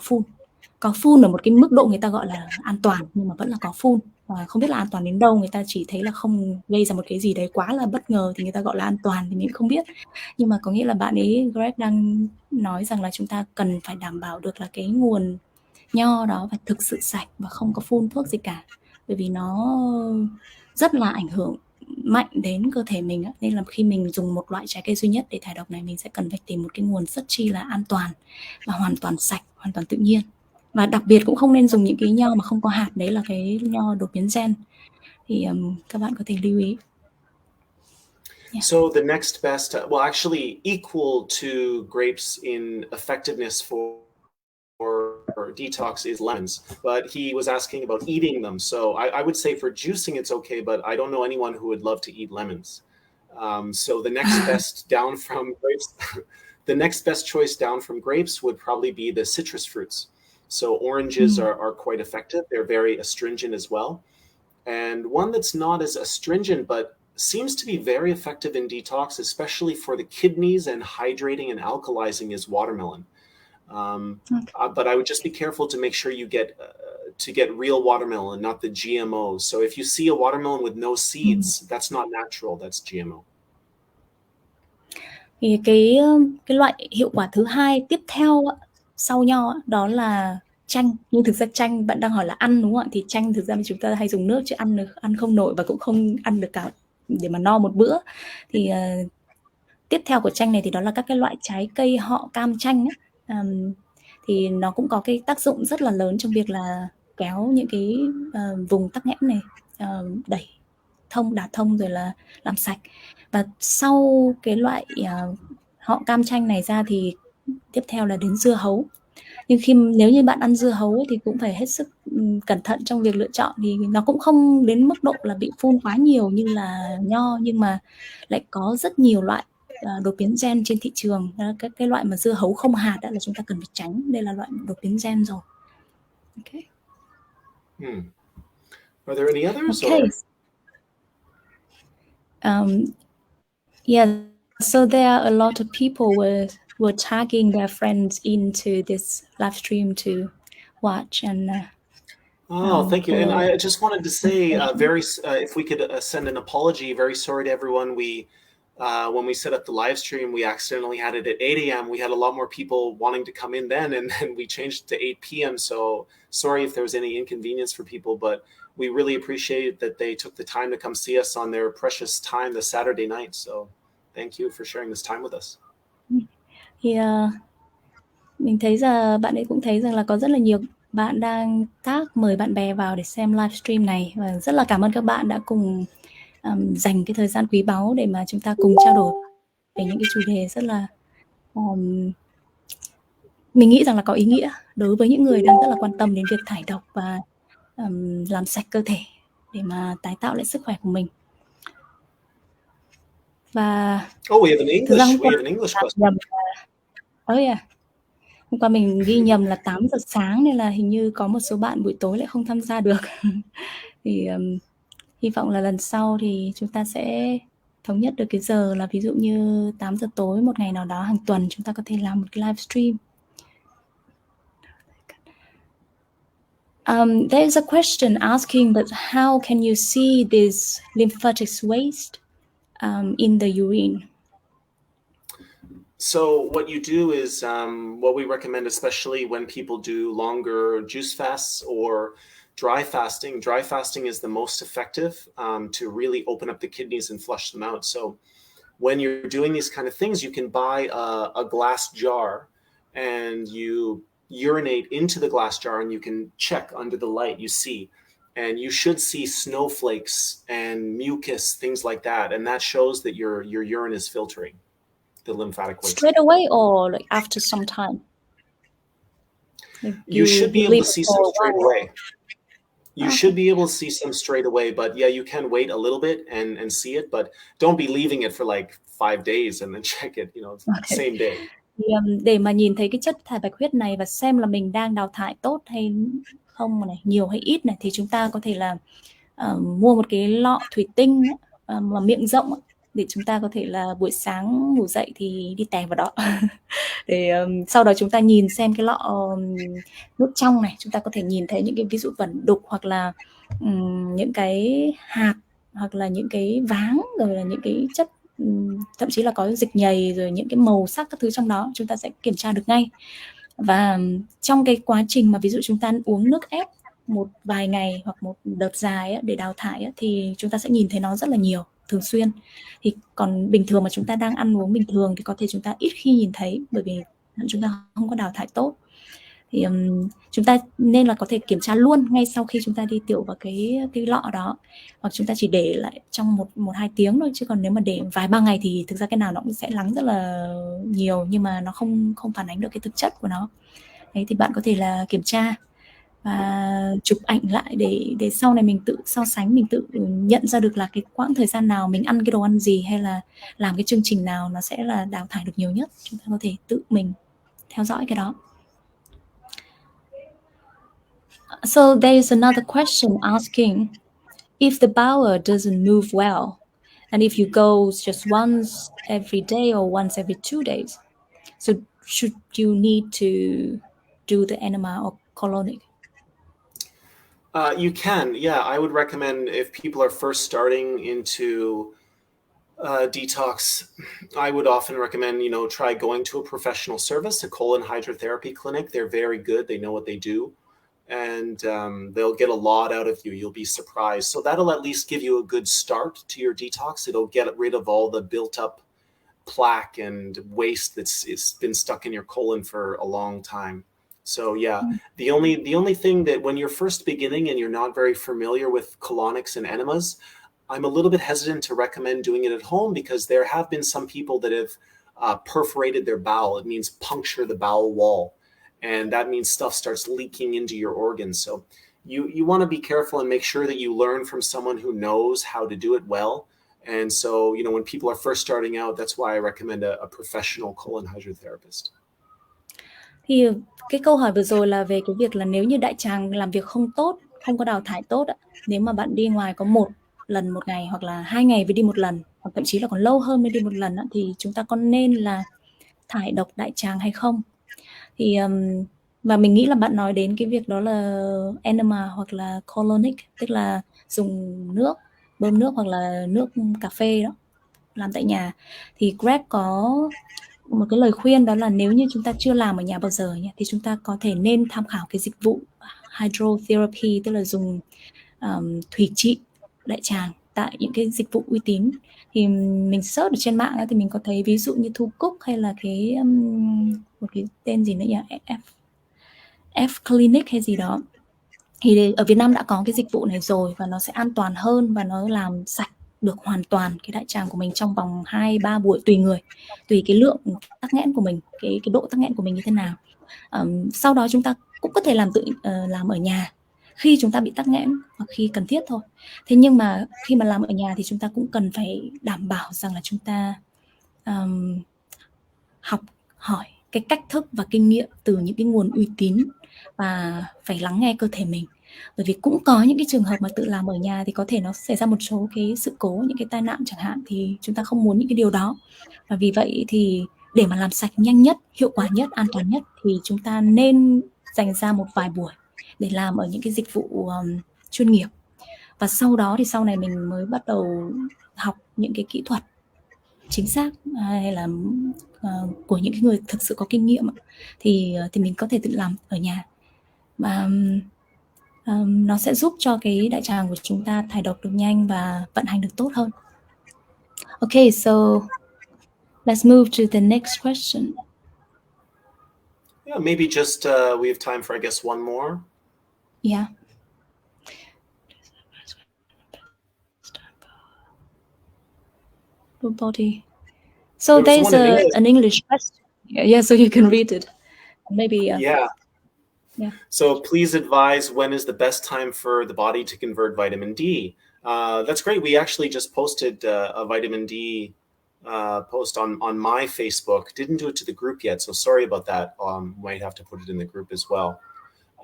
phun ở một cái mức độ người ta gọi là an toàn, nhưng mà vẫn là có phun. Và không biết là an toàn đến đâu, người ta chỉ thấy là không gây ra một cái gì đấy quá là bất ngờ thì người ta gọi là an toàn, thì mình không biết. Nhưng mà có nghĩa là bạn ấy Greg đang nói rằng là chúng ta cần phải đảm bảo được là cái nguồn nho đó phải thực sự sạch và không có phun thuốc gì cả, bởi vì nó rất là ảnh hưởng mạnh đến cơ thể mình. Nên là khi mình dùng một loại trái cây duy nhất để thải độc này, mình sẽ cần phải tìm một cái nguồn rất chi là an toàn và hoàn toàn sạch, hoàn toàn tự nhiên. Và đặc biệt cũng không nên dùng những cái nho mà không có hạt, đấy là cái nho đột biến gen. Thì các bạn có thể lưu ý. Yeah. So the next best, well, actually equal to grapes in effectiveness for detox is lemons, but he was asking about eating them. So I would say for juicing it's okay, but I don't know anyone who would love to eat lemons. So the next best down from grapes, the next best choice down from grapes would probably be the citrus fruits. So oranges are quite effective. They're very astringent as well. And one that's not as astringent, but seems to be very effective in detox, especially for the kidneys and hydrating and alkalizing, is watermelon. But I would just be careful to make sure you get real watermelon, not the GMO. So if you see a watermelon with no seeds, that's not natural, that's GMO. Thì cái loại hiệu quả thứ hai tiếp theo sau nho đó là chanh. Nhưng thực ra chanh, bạn đang hỏi là ăn đúng không ạ? Thì chanh thực ra chúng ta hay dùng nước chứ ăn không nổi và cũng không ăn được cả để mà no một bữa. Thì tiếp theo của chanh này thì đó là các cái loại trái cây họ cam chanh ấy. Thì nó cũng có cái tác dụng rất là lớn trong việc là kéo những cái vùng tắc nghẽn này, đẩy đả thông rồi là làm sạch. Và sau cái loại họ cam chanh này ra thì tiếp theo là đến dưa hấu. Nhưng nếu như bạn ăn dưa hấu ấy, thì cũng phải hết sức cẩn thận trong việc lựa chọn. Thì nó cũng không đến mức độ là bị phun quá nhiều như là nho, nhưng mà lại có rất nhiều loại đột biến gen trên thị trường. Cái loại mà dưa hấu không hạt là chúng ta cần phải tránh. Đây là loại đột biến gen rồi. Okay. Are there any others? Okay. Yeah, so there are a lot of people were tagging their friends into this live stream to watch and thank you. And I just wanted to say if we could send an apology. Very sorry to everyone. We when we set up the live stream, we accidentally had it at 8 a.m. We had a lot more people wanting to come in then, and then we changed it to 8 p.m. So sorry if there was any inconvenience for people, but we really appreciate that they took the time to come see us on their precious time this Saturday night. So thank you for sharing this time with us. Thì mình thấy bạn ấy cũng thấy rằng là có rất là nhiều bạn đang mời bạn bè vào để xem livestream này, và rất là cảm ơn các bạn đã cùng dành cái thời gian quý báu để mà chúng ta cùng trao đổi về những cái chủ đề rất là mình nghĩ rằng là có ý nghĩa đối với những người đang rất là quan tâm đến việc thải độc và làm sạch cơ thể để mà tái tạo lại sức khỏe của mình. Và we have an English question. Hôm qua mình ghi nhầm là 8 giờ sáng nên là hình như có một số bạn buổi tối lại không tham gia được. Thì hy vọng là lần sau thì chúng ta sẽ thống nhất được cái giờ là ví dụ như 8 giờ tối một ngày nào đó hàng tuần chúng ta có thể làm một cái livestream. There's a question asking that how can you see this lymphatic waste in the urine? So what you do is what we recommend, especially when people do longer juice fasts or dry fasting. Dry fasting is the most effective to really open up the kidneys and flush them out. So when you're doing these kind of things, you can buy a glass jar and you urinate into the glass jar and you can check under the light, you see, and you should see snowflakes and mucus, things like that. And that shows that your urine is filtering the lymphatic waste. Straight away or like after some time? Like you should be able to see some straight away. You should be able to see some straight away, but yeah, you can wait a little bit and see it, but don't be leaving it for like 5 days and then check it, same day. Thì, để mà nhìn thấy cái chất thải bạch huyết này và xem là mình đang đào thải tốt hay không này, nhiều hay ít này, thì chúng ta có thể là mua một cái lọ thủy tinh mà miệng rộng để chúng ta có thể là buổi sáng ngủ dậy thì đi tè vào đó. Để sau đó chúng ta nhìn xem cái lọ nước trong này, chúng ta có thể nhìn thấy những cái ví dụ vẩn đục hoặc là những cái hạt hoặc là những cái váng, rồi là những cái chất thậm chí là có dịch nhầy, rồi những cái màu sắc các thứ trong đó chúng ta sẽ kiểm tra được ngay. Và trong cái quá trình mà ví dụ chúng ta uống nước ép một vài ngày hoặc một đợt dài để đào thải thì chúng ta sẽ nhìn thấy nó rất là nhiều, thường xuyên. Thì còn bình thường mà chúng ta đang ăn uống bình thường thì có thể chúng ta ít khi nhìn thấy, bởi vì chúng ta không có đào thải tốt. Thì chúng ta nên là có thể kiểm tra luôn ngay sau khi chúng ta đi tiểu vào cái lọ đó, hoặc chúng ta chỉ để lại trong 1-2 tiếng thôi, chứ còn nếu mà để vài ba ngày thì thực ra cái nào nó cũng sẽ lắng rất là nhiều, nhưng mà nó không phản ánh được cái thực chất của nó. Đấy, thì bạn có thể là kiểm tra và chụp ảnh lại để sau này mình tự so sánh, mình tự nhận ra được là cái quãng thời gian nào mình ăn cái đồ ăn gì hay là làm cái chương trình nào nó sẽ là đào thải được nhiều nhất. Chúng ta có thể tự mình theo dõi cái đó. So there's another question asking, if the bowel doesn't move well, and if you go just once every day or once every 2 days, so should you need to do the enema or colonic? You can, yeah. I would recommend if people are first starting into detox, I would often recommend, try going to a professional service, a colon hydrotherapy clinic. They're very good. They know what they do. And they'll get a lot out of you. You'll be surprised. So that'll at least give you a good start to your detox. It'll get rid of all the built up plaque and waste it's been stuck in your colon for a long time. So yeah, the only thing that when you're first beginning and you're not very familiar with colonics and enemas, I'm a little bit hesitant to recommend doing it at home, because there have been some people that have perforated their bowel. It means puncture the bowel wall. And that means stuff starts leaking into your organs. So you want to be careful and make sure that you learn from someone who knows how to do it well. And so, when people are first starting out, that's why I recommend a professional colon hydrotherapist. Thì cái câu hỏi vừa rồi là về cái việc là nếu như đại tràng làm việc không tốt, không có đào thải tốt, nếu mà bạn đi ngoài có 1 lần một ngày hoặc là 2 ngày mới đi 1 lần, hoặc thậm chí là còn lâu hơn mới đi 1 lần, thì chúng ta có nên là thải độc đại tràng hay không? Thì và mình nghĩ là bạn nói đến cái việc đó là enema hoặc là colonic, tức là dùng nước, bơm nước hoặc là nước cà phê đó. làm tại nhà thì Greg có một cái lời khuyên, đó là nếu như chúng ta chưa làm ở nhà bao giờ nhé, thì chúng ta có thể nên tham khảo cái dịch vụ hydrotherapy, tức là dùng thủy trị đại tràng tại những cái dịch vụ uy tín. Thì mình search ở trên mạng thì mình có thấy ví dụ như Thu Cúc hay là cái một cái tên gì nữa nhỉ, F Clinic hay gì đó. Thì ở Việt Nam đã có cái dịch vụ này rồi và nó sẽ an toàn hơn và nó làm sạch được hoàn toàn cái đại tràng của mình trong vòng 2-3 buổi, tùy người, tùy cái lượng tắc nghẽn của mình, cái độ tắc nghẽn của mình như thế nào. Sau đó chúng ta cũng có thể làm ở nhà khi chúng ta bị tắc nghẽn hoặc khi cần thiết thôi. Thế nhưng mà khi mà làm ở nhà thì chúng ta cũng cần phải đảm bảo rằng là chúng ta học hỏi cái cách thức và kinh nghiệm từ những cái nguồn uy tín và phải lắng nghe cơ thể mình. Bởi vì cũng có những cái trường hợp mà tự làm ở nhà thì có thể nó xảy ra một số cái sự cố, những cái tai nạn chẳng hạn, thì chúng ta không muốn những cái điều đó. Và vì vậy thì để mà làm sạch nhanh nhất, hiệu quả nhất, an toàn nhất thì chúng ta nên dành ra một vài buổi để làm ở những cái dịch vụ chuyên nghiệp. Và sau đó thì sau này mình mới bắt đầu học những cái kỹ thuật chính xác hay là của những cái người thực sự có kinh nghiệm thì mình có thể tự làm ở nhà. Và nó sẽ giúp cho cái đại tràng của chúng ta thải độc được nhanh và vận hành được tốt hơn. Okay, so let's move to the next question. Yeah, maybe just we have time for, I guess, one more. Yeah. Body. So there's an English question. Yeah, so you can read it. Maybe. Yeah. So please advise, when is the best time for the body to convert vitamin D? That's great. We actually just posted a vitamin D post on my Facebook. Didn't do it to the group yet, so sorry about that. Might have to put it in the group as well.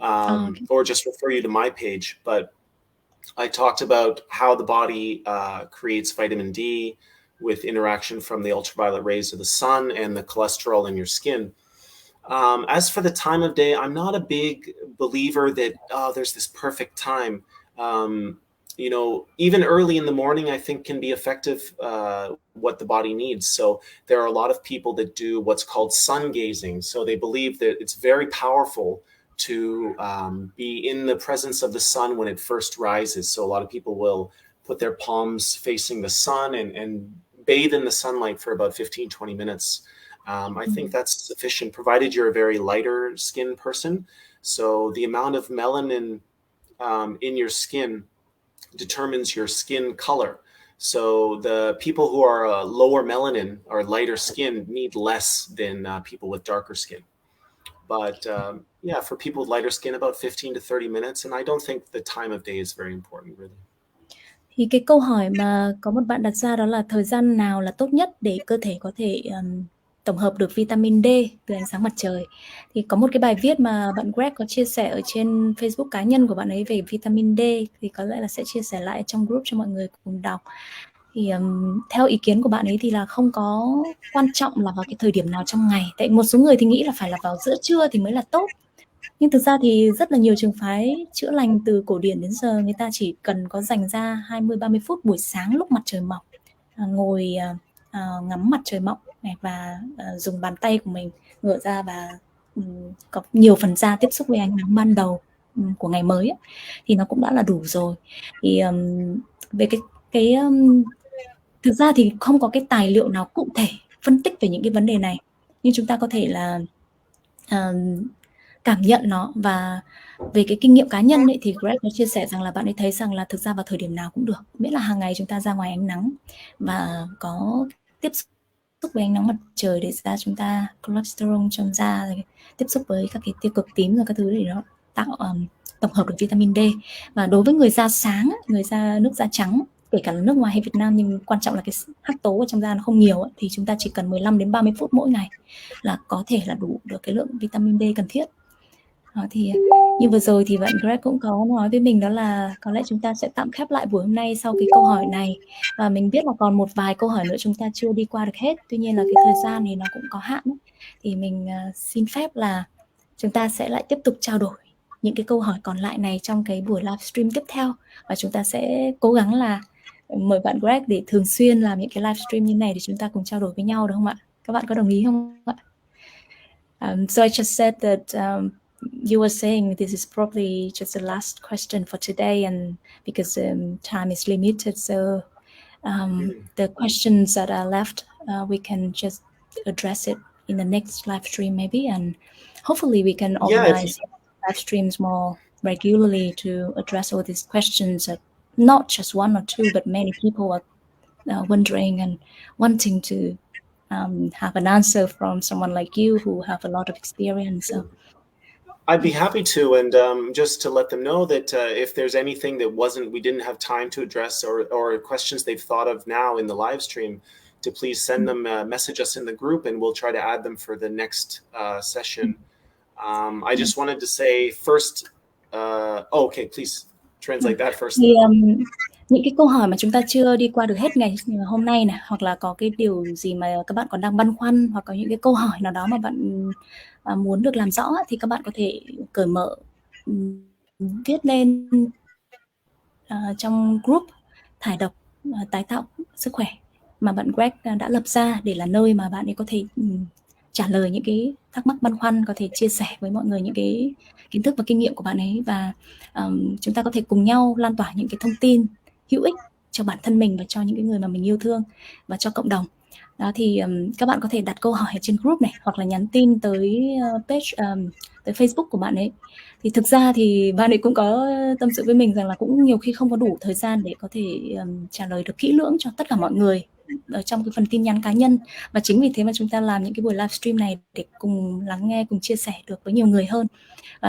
Okay. Or just refer you to my page. But I talked about how the body creates vitamin D with interaction from the ultraviolet rays of the sun and the cholesterol in your skin. As for the time of day, I'm not a big believer that there's this perfect time. You know, even early in the morning, I think can be effective, what the body needs. So there are a lot of people that do what's called sun gazing. So they believe that it's very powerful to be in the presence of the sun when it first rises. So a lot of people will put their palms facing the sun and bathe in the sunlight for about 15-20 minutes. I think that's sufficient, provided you're a very lighter skin person. So the amount of melanin in your skin determines your skin color. So the people who are lower melanin or lighter skin need less than people with darker skin. But yeah, for people with lighter skin, about 15 to 30 minutes. And I don't think the time of day is very important, really. Thì cái câu hỏi mà có một bạn đặt ra đó là thời gian nào là tốt nhất để cơ thể có thể tổng hợp được vitamin D từ ánh sáng mặt trời. Thì có một cái bài viết mà bạn Greg có chia sẻ ở trên Facebook cá nhân của bạn ấy về vitamin D, thì có lẽ là sẽ chia sẻ lại trong group cho mọi người cùng đọc. Thì theo ý kiến của bạn ấy thì là không có quan trọng là vào cái thời điểm nào trong ngày. Tại một số người thì nghĩ là phải là vào giữa trưa thì mới là tốt. Nhưng thực ra thì rất là nhiều trường phái chữa lành từ cổ điển đến giờ, người ta chỉ cần có dành ra 20-30 phút buổi sáng lúc mặt trời mọc, ngồi ngắm mặt trời mọc này, và dùng bàn tay của mình ngửa ra và có nhiều phần da tiếp xúc với ánh nắng ban đầu của ngày mới ấy, thì nó cũng đã là đủ rồi. Thì về cái thực ra thì không có cái tài liệu nào cụ thể phân tích về những cái vấn đề này, nhưng chúng ta có thể là cảm nhận nó. Và về cái kinh nghiệm cá nhân ấy, thì Greg có chia sẻ rằng là bạn ấy thấy rằng là thực ra vào thời điểm nào cũng được, miễn là hàng ngày chúng ta ra ngoài ánh nắng và có tiếp xúc với ánh nắng mặt trời để da chúng ta cholesterol trong da, tiếp xúc với các cái tia cực tím và các thứ để nó tạo tổng hợp được vitamin D. Và đối với người da sáng, người da nước da trắng, kể cả là nước ngoài hay Việt Nam, nhưng quan trọng là cái hắc tố ở trong da nó không nhiều ấy, thì chúng ta chỉ cần 15 đến 30 phút mỗi ngày là có thể là đủ được cái lượng vitamin D cần thiết. Thì như vừa rồi thì bạn Greg cũng có nói với mình đó là có lẽ chúng ta sẽ tạm khép lại buổi hôm nay sau cái câu hỏi này. Và mình biết là còn một vài câu hỏi nữa chúng ta chưa đi qua được hết. Tuy nhiên là cái thời gian thì nó cũng có hạn ấy. Thì mình xin phép là chúng ta sẽ lại tiếp tục trao đổi những cái câu hỏi còn lại này trong cái buổi livestream tiếp theo. Và chúng ta sẽ cố gắng là mời bạn Greg để thường xuyên làm những cái livestream như này để chúng ta cùng trao đổi với nhau, được không ạ? Các bạn có đồng ý không ạ? So I just said that you were saying this is probably just the last question for today, and because time is limited, so the questions that are left, we can just address it in the next live stream maybe, and hopefully we can organize live streams more regularly to address all these questions that not just one or two, but many people are wondering and wanting to have an answer from someone like you who have a lot of experience. So I'd be happy to, and just to let them know that if there's anything that we didn't have time to address, or questions they've thought of now in the live stream, to please send them, message us in the group, and we'll try to add them for the next session. I just wanted to say first, okay, please translate that first. Thì những cái câu hỏi mà chúng ta chưa đi qua được hết ngày hôm nay này, hoặc là có cái điều gì mà các bạn còn đang băn khoăn, hoặc có những cái câu hỏi nào đó mà bạn muốn được làm rõ, thì các bạn có thể cởi mở viết lên trong group thải độc tái tạo sức khỏe mà bạn Greg đã lập ra, để là nơi mà bạn ấy có thể trả lời những cái thắc mắc băn khoăn, có thể chia sẻ với mọi người những cái kiến thức và kinh nghiệm của bạn ấy, và chúng ta có thể cùng nhau lan tỏa những cái thông tin hữu ích cho bản thân mình và cho những cái người mà mình yêu thương và cho cộng đồng. Đó thì các bạn có thể đặt câu hỏi ở trên group này, hoặc là nhắn tin tới page, tới Facebook của bạn ấy. Thì thực ra thì bạn ấy cũng có tâm sự với mình rằng là cũng nhiều khi không có đủ thời gian để có thể trả lời được kỹ lưỡng cho tất cả mọi người ở trong cái phần tin nhắn cá nhân, và chính vì thế mà chúng ta làm những cái buổi livestream này để cùng lắng nghe, cùng chia sẻ được với nhiều người hơn.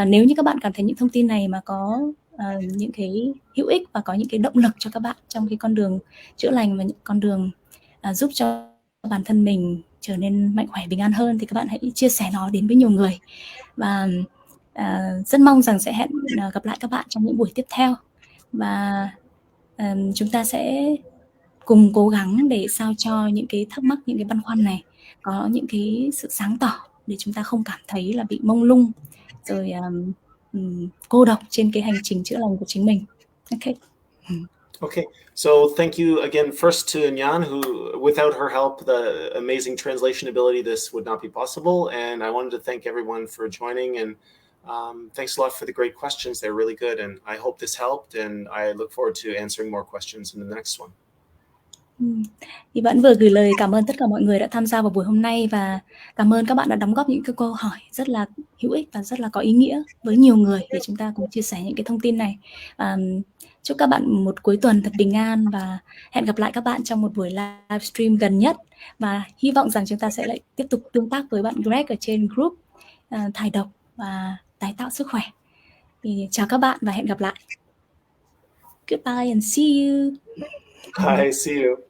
Nếu như các bạn cảm thấy những thông tin này mà có những cái hữu ích và có những cái động lực cho các bạn trong cái con đường chữa lành và những con đường giúp cho bản thân mình trở nên mạnh khỏe, bình an hơn, thì các bạn hãy chia sẻ nó đến với nhiều người. Và rất mong rằng sẽ hẹn gặp lại các bạn trong những buổi tiếp theo, và chúng ta sẽ cùng cố gắng để sao cho những cái thắc mắc, những cái băn khoăn này có những cái sự sáng tỏ, để chúng ta không cảm thấy là bị mông lung rồi cô độc trên cái hành trình chữa lành của chính mình. Okay. Okay, so thank you again first to Nhan, who without her help, the amazing translation ability, this would not be possible. And I wanted to thank everyone for joining, and thanks a lot for the great questions. They're really good, and I hope this helped, and I look forward to answering more questions in the next one. Thì bạn vừa gửi lời cảm ơn tất cả mọi người đã tham gia vào buổi hôm nay, và cảm ơn các bạn đã đóng góp những cái câu hỏi rất là hữu ích và rất là có ý nghĩa với nhiều người để chúng ta cùng chia sẻ những cái thông tin này. Chúc các bạn một cuối tuần thật bình an, và hẹn gặp lại các bạn trong một buổi livestream gần nhất, và hy vọng rằng chúng ta sẽ lại tiếp tục tương tác với bạn Greg ở trên group thải độc và tái tạo sức khỏe. Thì chào các bạn và hẹn gặp lại. Goodbye and see you. Bye, see you.